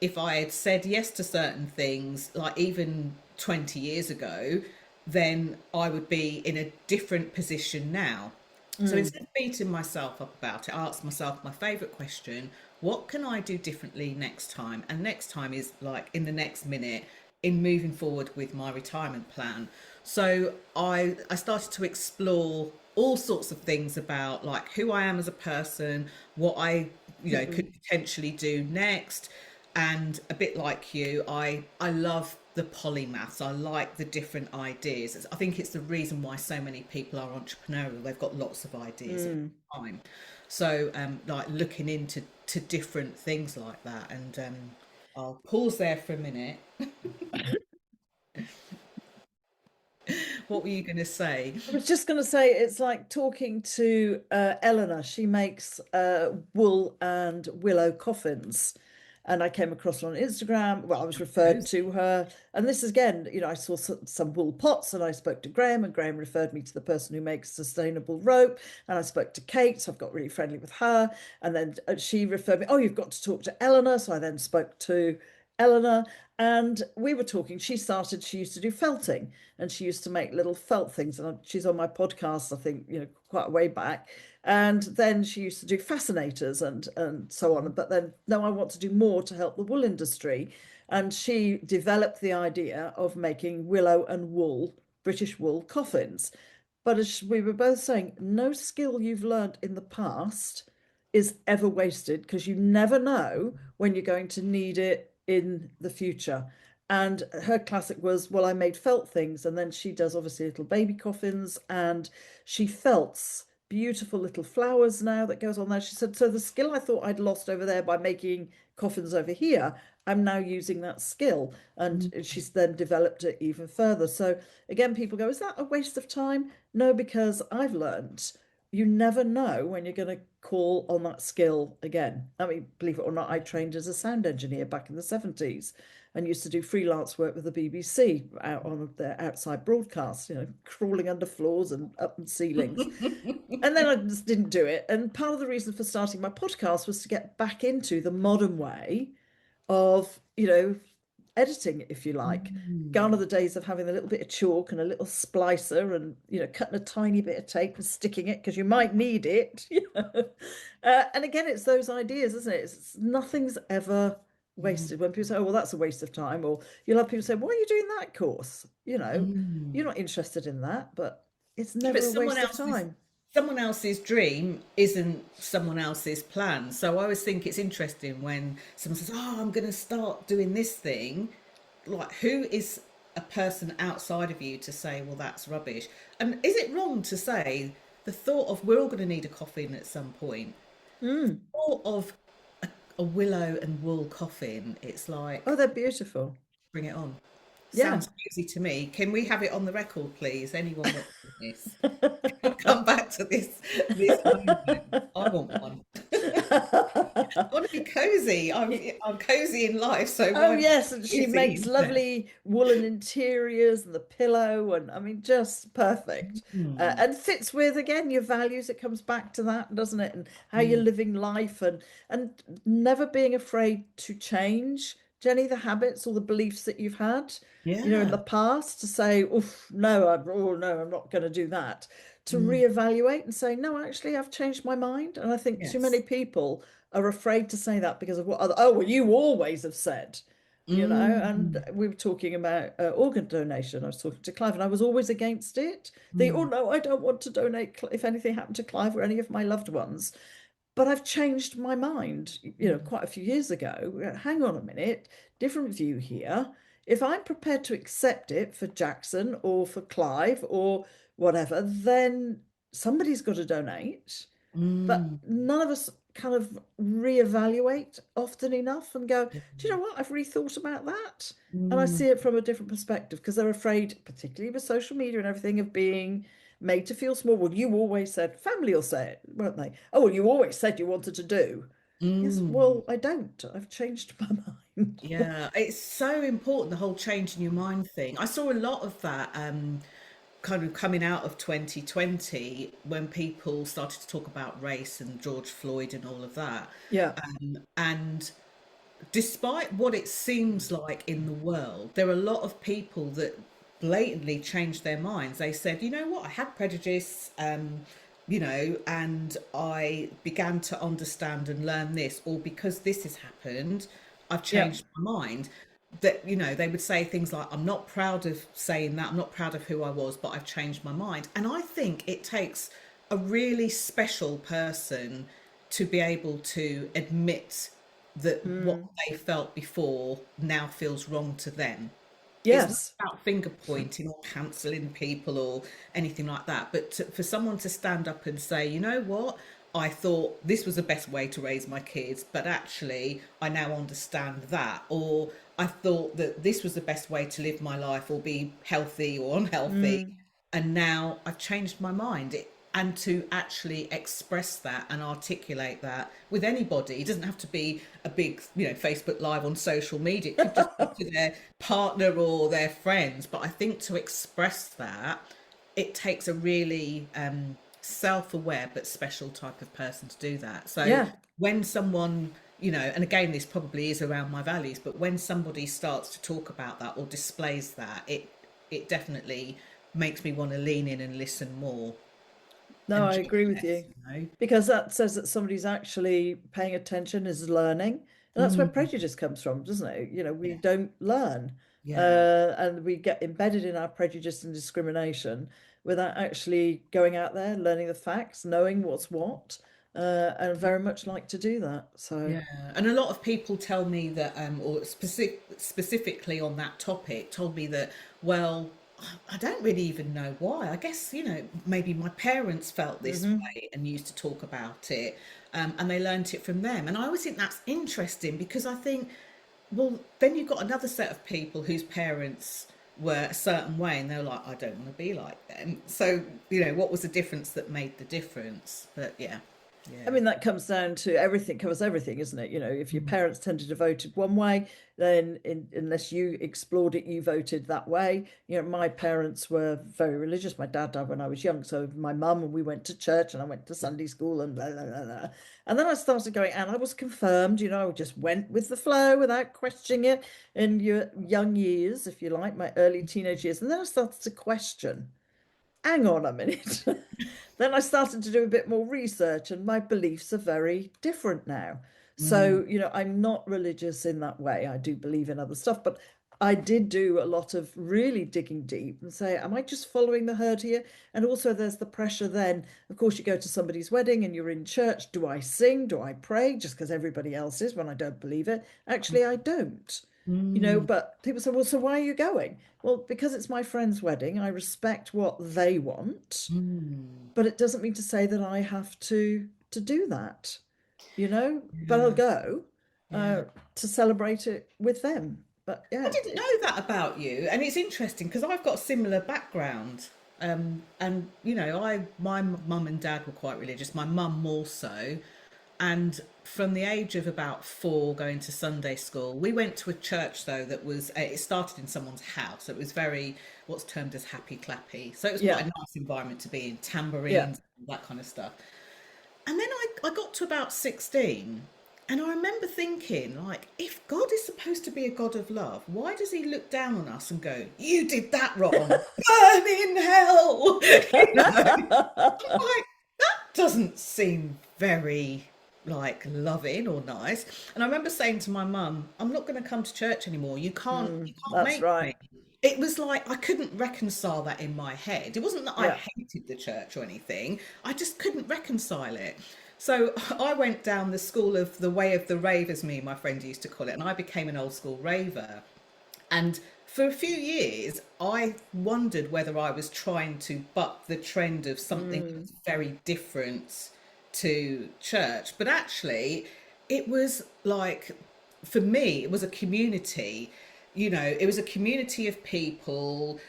Speaker 2: if I had said yes to certain things, like even 20 years ago, then I would be in a different position now. So
Speaker 1: mm.
Speaker 2: instead of beating myself up about it, I asked myself my favourite question: what can I do differently next time? And next time is like in the next minute in moving forward with my retirement plan. So I started to explore all sorts of things about like who I am as a person, what I could potentially do next, and a bit like you, I love the polymaths. I like the different ideas. I think it's the reason why so many people are entrepreneurial. They've got lots of ideas at
Speaker 1: Mm.
Speaker 2: the time. So like looking into different things like that. And I'll pause there for a minute. What were you going to say?
Speaker 1: I was just going to say it's like talking to Eleanor. She makes wool and willow coffins. And I came across her on Instagram. Well, I was referred
Speaker 2: Those.
Speaker 1: to her. And this is again, I saw some wool pots and I spoke to Graham, and Graham referred me to the person who makes sustainable rope. And I spoke to Kate, so I've got really friendly with her. And then she referred me, oh, you've got to talk to Eleanor. So I then spoke to Eleanor, and we were talking. She used to do felting, and she used to make little felt things. And she's on my podcast, I think, quite a way back. And then she used to do fascinators and so on. But then, no, I want to do more to help the wool industry. And she developed the idea of making willow and wool, British wool coffins. But as we were both saying, no skill you've learned in the past is ever wasted, because you never know when you're going to need it in the future. And her classic was, well, I made felt things. And then she does obviously little baby coffins, and she felts beautiful little flowers now that goes on there. She said, so the skill I thought I'd lost over there by making coffins over here, I'm now using that skill. And she's then developed it even further. So again, people go, is that a waste of time? No, because I've learned you never know when you're going to call on that skill again. I mean, believe it or not, I trained as a sound engineer back in the 70s and used to do freelance work with the BBC out on their outside broadcasts, crawling under floors and up in ceilings. And then I just didn't do it. And part of the reason for starting my podcast was to get back into the modern way of, editing, if you like. Gone are
Speaker 2: Mm.
Speaker 1: the days of having a little bit of chalk and a little splicer and, cutting a tiny bit of tape and sticking it because you might need it. And again, it's those ideas, isn't it? Nothing's ever
Speaker 2: Mm.
Speaker 1: wasted. When people say, oh, well, that's a waste of time, or you'll have people say, why are you doing that course? You're
Speaker 2: Mm.
Speaker 1: not interested in that, but it's
Speaker 2: Yeah, but
Speaker 1: never a waste of time.
Speaker 2: someone else's dream isn't someone else's plan. So I always think it's interesting when someone says, "Oh, I'm going to start doing this thing." Like, who is a person outside of you to say, "Well, that's rubbish"? And is it wrong to say the thought of we're all going to need a coffin at some point?
Speaker 1: Mm.
Speaker 2: Thought of a willow and wool coffin. It's
Speaker 1: Oh,
Speaker 2: like,
Speaker 1: they're beautiful.
Speaker 2: bring it on.
Speaker 1: Yeah.
Speaker 2: Sounds crazy to me. Can we have it on the record, please? Anyone watching this? Come back to this moment. I want one. I want to be cozy. I'm cozy in life, so
Speaker 1: Oh
Speaker 2: why not
Speaker 1: yes, and she
Speaker 2: cozy
Speaker 1: makes
Speaker 2: instead?
Speaker 1: lovely woolen interiors and the pillow, and I mean, just perfect.
Speaker 2: Mm,
Speaker 1: And fits with again your values. It comes back to that, doesn't it? And how you're
Speaker 2: mm.
Speaker 1: living life, and never being afraid to change, Jenny, the habits or the beliefs that you've had, in
Speaker 2: Yeah.
Speaker 1: the past. To say, "Oof, no, I'm not going to do that." To
Speaker 2: Mm,
Speaker 1: reevaluate and say, "No, actually, I've changed my mind." And I think too many
Speaker 2: yes.
Speaker 1: people are afraid to say that because of what other, oh, well, you always have said, and
Speaker 2: Mm,
Speaker 1: we were talking about organ donation. I was talking to Clive and I was always against it. Oh
Speaker 2: mm,
Speaker 1: no, I don't want to donate if anything happened to Clive or any of my loved ones. But I've changed my mind,
Speaker 2: mm,
Speaker 1: quite a few years ago. Hang on a minute, different view here. If I'm prepared to accept it for Jackson or for Clive or whatever, then somebody's got to donate. But
Speaker 2: mm,
Speaker 1: none of us kind of reevaluate often enough and go,
Speaker 2: yeah,
Speaker 1: do you know what? I've rethought about that. And I
Speaker 2: mm,
Speaker 1: see it from a different perspective because they're afraid, particularly with social media and everything, of being made to feel small. Well, you always said, family will say it, won't they? Oh, well, you always said you wanted to do. Yes,
Speaker 2: mm.
Speaker 1: well, I don't. I've changed my mind.
Speaker 2: Yeah, it's so important, the whole change in your mind thing. I saw a lot of that kind of coming out of 2020 when people started to talk about race and George Floyd and all of that.
Speaker 1: Yeah.
Speaker 2: And despite what it seems like in the world, there are a lot of people that blatantly changed their minds. They said, you know what, I had prejudice, and I began to understand and learn this, or because this has happened, I've
Speaker 1: Yeah.
Speaker 2: changed my mind. That, they would say things like, I'm not proud of saying that, I'm not proud of who I was, but I've changed my mind. And I think it takes a really special person to be able to admit that what
Speaker 1: Mm.
Speaker 2: they felt before now feels wrong to them. It's not
Speaker 1: Yes.
Speaker 2: about finger pointing or cancelling people or anything like that, but for someone to stand up and say, you know what, I thought this was the best way to raise my kids, but actually I now understand that. Or I thought that this was the best way to live my life or be healthy or unhealthy,
Speaker 1: Mm.
Speaker 2: and now I've changed my mind. And to actually express that and articulate that with anybody. It doesn't have to be a big, Facebook Live on social media. It could just be to their partner or their friends. But I think to express that, it takes a really self-aware but special type of person to do that. So
Speaker 1: Yeah.
Speaker 2: when someone, and again, this probably is around my values, but when somebody starts to talk about that or displays that, it definitely makes me want to lean in and listen more
Speaker 1: No,
Speaker 2: and
Speaker 1: I
Speaker 2: judge
Speaker 1: agree with
Speaker 2: less,
Speaker 1: you. Because that says that somebody's actually paying attention, is learning. And that's where
Speaker 2: Mm,
Speaker 1: prejudice comes from, doesn't it? We
Speaker 2: yeah,
Speaker 1: don't learn.
Speaker 2: yeah.
Speaker 1: And we get embedded in our prejudice and discrimination without actually going out there, learning the facts, knowing what's what, and very much like to do that. So,
Speaker 2: Yeah, and a lot of people tell me that, or specifically on that topic, told me that, well, I don't really even know why. I guess, maybe my parents felt this
Speaker 1: hmm.
Speaker 2: way and used to talk about it, and they learnt it from them. And I always think that's interesting because I think, well, then you've got another set of people whose parents were a certain way and they're like, I don't want to be like them. So, what was the difference that made the difference? But yeah.
Speaker 1: I
Speaker 2: Yeah.
Speaker 1: mean, that comes down to everything, covers everything, isn't it? You know, if your
Speaker 2: Mm.
Speaker 1: parents tended to vote one way, then unless you explored it, you voted that way. You know, my parents were very religious. My dad died when I was young. So my mum and we went to church and I went to Sunday school and blah, blah, blah, blah. And then I started going, and I was confirmed, you know, I just went with the flow without questioning it in your young years, if you like, my early teenage years. And then I started to question, hang on a minute. Then I started to do a bit more research, and my beliefs are very different now.
Speaker 2: Mm.
Speaker 1: So, you know, I'm not religious in that way. I do believe in other stuff, but I did do a lot of really digging deep and say, am I just following the herd here? And also, there's the pressure then. Of course, you go to somebody's wedding and you're in church. Do I sing? Do I pray? Just because everybody else is when I don't believe it? Actually, I don't. You know,
Speaker 2: Mm.
Speaker 1: but people say, well, so why are you going? Well, because it's my friend's wedding. I respect what they want,
Speaker 2: Mm.
Speaker 1: but it doesn't mean to say that I have to do that, you know. But I'll
Speaker 2: Yeah.
Speaker 1: go
Speaker 2: Yeah.
Speaker 1: to celebrate it with them. But
Speaker 2: I
Speaker 1: yeah,
Speaker 2: didn't know that about you, and it's interesting because I've got a similar background. And you know, my mum and dad were quite religious. My mum more so, and from the age of about 4, going to Sunday school, we went to a church though that was it started in someone's house. It was very what's termed as happy clappy, so it was quite
Speaker 1: yeah,
Speaker 2: a nice environment to be in,
Speaker 1: yeah.
Speaker 2: tambourines, that kind of stuff. And then I got to about 16, and I remember thinking, like, if God is supposed to be a God of love, why does he look down on us and go, you did that wrong, burn in hell? You know, like, that doesn't seem very like loving or nice. And I remember saying to my mum, I'm not going to come to church anymore. You can't
Speaker 1: That's
Speaker 2: make
Speaker 1: right.
Speaker 2: me. It was like I couldn't reconcile that in my head. It wasn't that I
Speaker 1: Yeah.
Speaker 2: hated the church or anything. I just couldn't reconcile it. So I went down the school of the way of the rave, as me and my friend used to call it, and I became an old school raver. And for a few years, I wondered whether I was trying to buck the trend of something that
Speaker 1: Mm,
Speaker 2: was very different to church. But actually, it was like, for me, it was a community. You know, it was a community of people.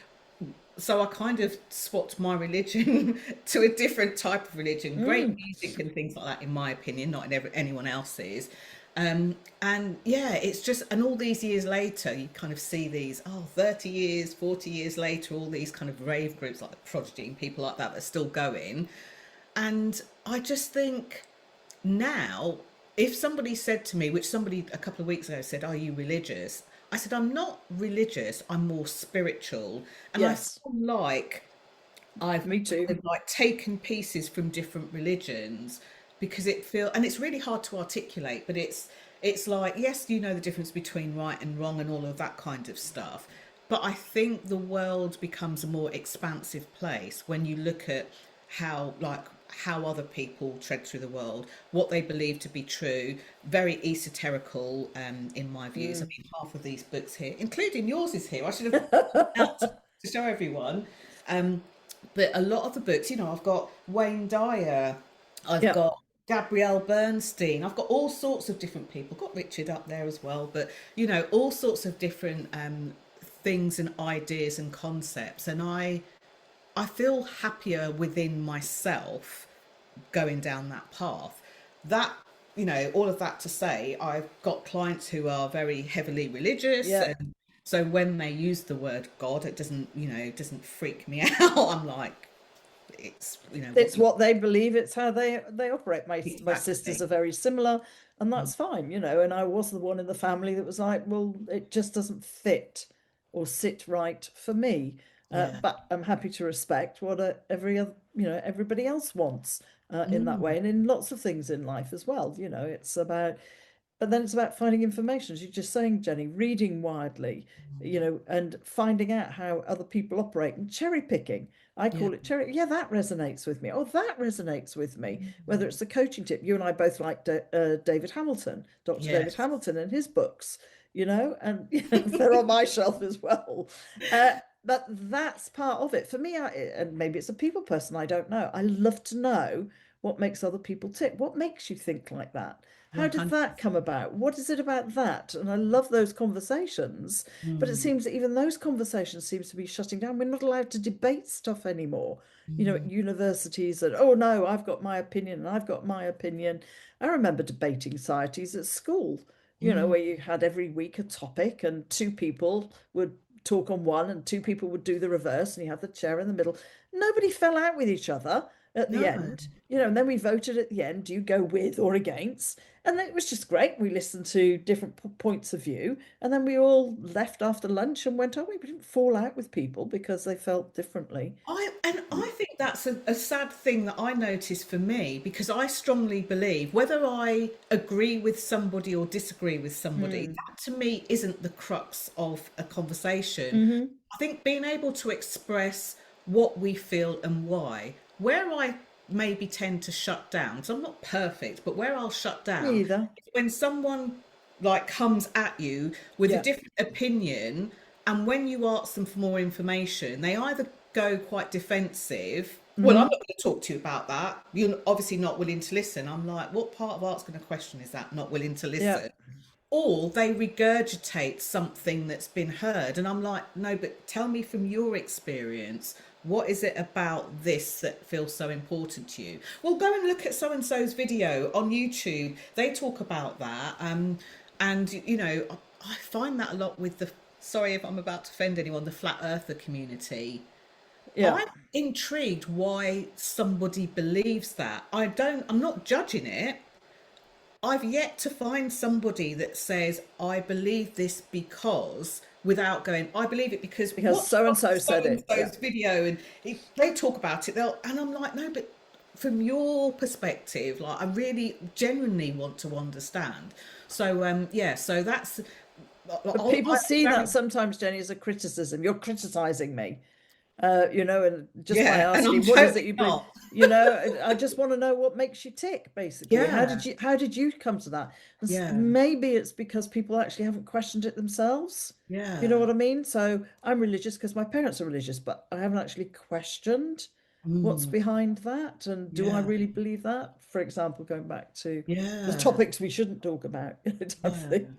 Speaker 2: So I kind of swapped my religion to a different type of religion. Great
Speaker 1: mm.
Speaker 2: music and things like that, in my opinion, not in anyone else's. And yeah, it's just, and all these years later, you kind of see these, 30 years, 40 years later, all these kind of rave groups like the Prodigy and people like that that are still going. And I just think now, if somebody said to me, which somebody a couple of weeks ago said, are you religious? I said, I'm not religious, I'm more spiritual. And I
Speaker 1: Yes,
Speaker 2: feel like I've
Speaker 1: me too.
Speaker 2: kind of like taken pieces from different religions because and it's really hard to articulate, but it's like, yes, you know the difference between right and wrong and all of that kind of stuff. But I think the world becomes a more expansive place when you look at how other people tread through the world, what they believe to be true, very esoterical, in my views. I
Speaker 1: Mm.
Speaker 2: mean, half of these books here, including yours, is here. I should have out to show everyone. Um, but a lot of the books, you know, I've got Wayne Dyer, I've
Speaker 1: Yeah.
Speaker 2: got Gabrielle Bernstein, I've got all sorts of different people, got Richard up there as well, but you know, all sorts of different things and ideas and concepts. And I feel happier within myself going down that path. That, you know, all of that to say, I've got clients who are very heavily religious,
Speaker 1: Yeah.
Speaker 2: and so when they use the word God, it doesn't, you know, it doesn't freak me out. I'm like, it's, you know, what
Speaker 1: It's
Speaker 2: you
Speaker 1: what they believe, it's how they operate. My sisters
Speaker 2: exactly.
Speaker 1: are very similar, and
Speaker 2: Mm.
Speaker 1: that's fine, you know. And I was the one in the family that was like, well, it just doesn't fit or sit right for me.
Speaker 2: Yeah.
Speaker 1: But I'm happy to respect what every other, you know, everybody else wants in that way,
Speaker 2: Mm.
Speaker 1: and in lots of things in life as well. You know, it's about, but then it's about finding information, as you're just saying, Jenny, reading widely, you know, and finding out how other people operate and cherry picking. I
Speaker 2: Yeah.
Speaker 1: call it cherry. Yeah, that resonates with me. Oh, that resonates with me. Whether
Speaker 2: Mm.
Speaker 1: it's the coaching tip, you and I both like David Hamilton, Dr. David
Speaker 2: Yes.
Speaker 1: Hamilton, and his books, you know, and you know, they're on my shelf as well. Uh, but that's part of it for me. And maybe it's a people person. I don't know. I love to know what makes other people tick. What makes you think like that? How did that
Speaker 2: 100%.
Speaker 1: come about? What is it about that? And I love those conversations, but it
Speaker 2: Mm.
Speaker 1: seems that even those conversations seems to be shutting down. We're not allowed to debate stuff anymore. you know, at universities that, oh no, I've got my opinion and I've got my opinion. I remember debating societies at school, you know,
Speaker 2: Mm.
Speaker 1: where you had every week a topic and two people would talk on one and two people would do the reverse and you had the chair in the middle. Nobody fell out with each other at the
Speaker 2: No.
Speaker 1: end, you know, and then we voted at the end, do you go with or against? And it was just great. We listened to different points of view, and then we all left after lunch and went, oh, we didn't fall out with people because they felt differently.
Speaker 2: I think that's a sad thing that I noticed for me, because I strongly believe whether I agree with somebody or disagree with somebody,
Speaker 1: Mm.
Speaker 2: that to me isn't the crux of a conversation.
Speaker 1: Hmm.
Speaker 2: I think being able to express what we feel and why, where I maybe tend to shut down, because I'm not perfect, but where I'll shut
Speaker 1: Me
Speaker 2: down
Speaker 1: either.
Speaker 2: is when someone like comes at you with a
Speaker 1: Yeah.
Speaker 2: different opinion, and when you ask them for more information, they either go quite defensive. Well, I'm not
Speaker 1: Hmm.
Speaker 2: going to talk to you about that. You're obviously not willing to listen. I'm like, what part of art's going to question is that? Not willing to
Speaker 1: Yeah.
Speaker 2: listen. Or they regurgitate something that's been heard. And I'm like, no, but tell me from your experience, what is it about this that feels so important to you? Well, go and look at so and so's video on YouTube. They talk about that. And, you know, I find that a lot with the, sorry if I'm about to offend anyone, the flat earther community.
Speaker 1: Yeah.
Speaker 2: I'm intrigued why somebody believes that. I'm not judging it. I've yet to find somebody that says, I believe this because, without going, I believe it because
Speaker 1: Because
Speaker 2: watch
Speaker 1: so and so
Speaker 2: so
Speaker 1: said
Speaker 2: and
Speaker 1: it. Yeah.
Speaker 2: so's video, and if they talk about it, and I'm like, no, but from your perspective, like I really genuinely want to understand. So yeah, so that's
Speaker 1: But people
Speaker 2: I'm
Speaker 1: see
Speaker 2: very,
Speaker 1: that sometimes, Jenny, as a criticism. You're criticizing me, you know, and just by
Speaker 2: yeah, and I'm
Speaker 1: asking, what is it
Speaker 2: totally
Speaker 1: you believe?
Speaker 2: not.
Speaker 1: You know, I just want to know what makes you tick, basically.
Speaker 2: Yeah,
Speaker 1: How did you come to that? And
Speaker 2: yeah,
Speaker 1: maybe it's because people actually haven't questioned it themselves. You know
Speaker 2: yeah.
Speaker 1: what I mean? So I'm religious because my parents are religious, but I haven't actually questioned what's
Speaker 2: Mm,
Speaker 1: behind that. And do I
Speaker 2: yeah,
Speaker 1: really believe that? For example, going back to the
Speaker 2: yeah,
Speaker 1: topics we shouldn't talk about, type of
Speaker 2: yeah.
Speaker 1: thing.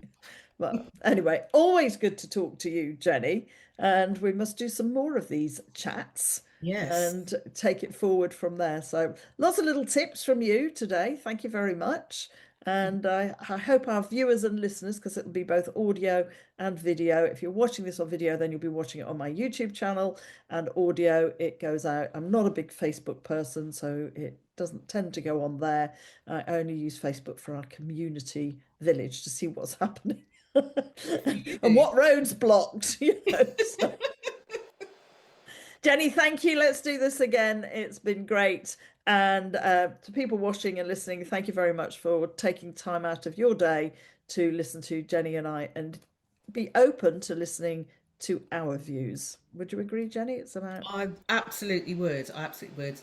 Speaker 1: But anyway, always good to talk to you, Jenny. And we must do some more of these chats
Speaker 2: Yes.
Speaker 1: and take it forward from there. So lots of little tips from you today. Thank you very much. And I hope our viewers and listeners, because it'll be both audio and video. If you're watching this on video, then you'll be watching it on my YouTube channel, and audio, it goes out. I'm not a big Facebook person, so it doesn't tend to go on there. I only use Facebook for our community village to see what's happening and
Speaker 2: You.
Speaker 1: what roads blocked, you know. So. Jenny, thank you. Let's do this again. It's been great. And to people watching and listening, thank you very much for taking time out of your day to listen to Jenny and I and be open to listening to our views. Would you agree, Jenny? It's about
Speaker 2: I absolutely would. I absolutely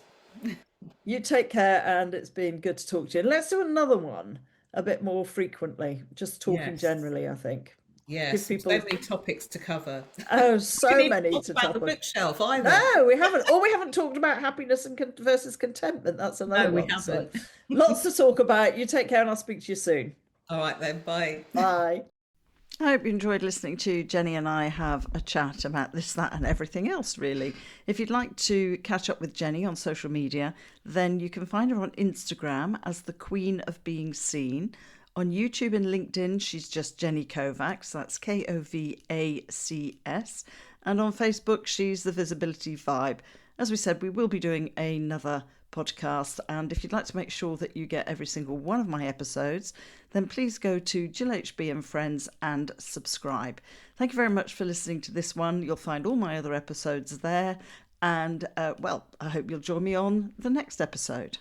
Speaker 2: would.
Speaker 1: you take care, and it's been good to talk to you. And let's do another one a bit more frequently, just talking
Speaker 2: Yes.
Speaker 1: generally, I think. Give
Speaker 2: Yes. So
Speaker 1: people,
Speaker 2: many topics to cover.
Speaker 1: oh,
Speaker 2: We
Speaker 1: so
Speaker 2: didn't even
Speaker 1: many
Speaker 2: talk
Speaker 1: to
Speaker 2: about the
Speaker 1: top of.
Speaker 2: bookshelf either.
Speaker 1: No, we haven't. Or we haven't talked about happiness and versus contentment. That's another
Speaker 2: No, we
Speaker 1: one. So
Speaker 2: haven't.
Speaker 1: lots to talk about. You take care, and I'll speak to you soon.
Speaker 2: All right then. Bye.
Speaker 1: Bye. I hope you enjoyed listening to Jenny and I have a chat about this, that, and everything else, really. If you'd like to catch up with Jenny on social media, then you can find her on Instagram as the Queen of Being Seen. On YouTube and LinkedIn, she's just Jenny Kovacs. That's Kovacs. And on Facebook, she's the Visibility Vibe. As we said, we will be doing another podcast. And if you'd like to make sure that you get every single one of my episodes, then please go to GillHB and Friends and subscribe. Thank you very much for listening to this one. You'll find all my other episodes there. And, well, I hope you'll join me on the next episode.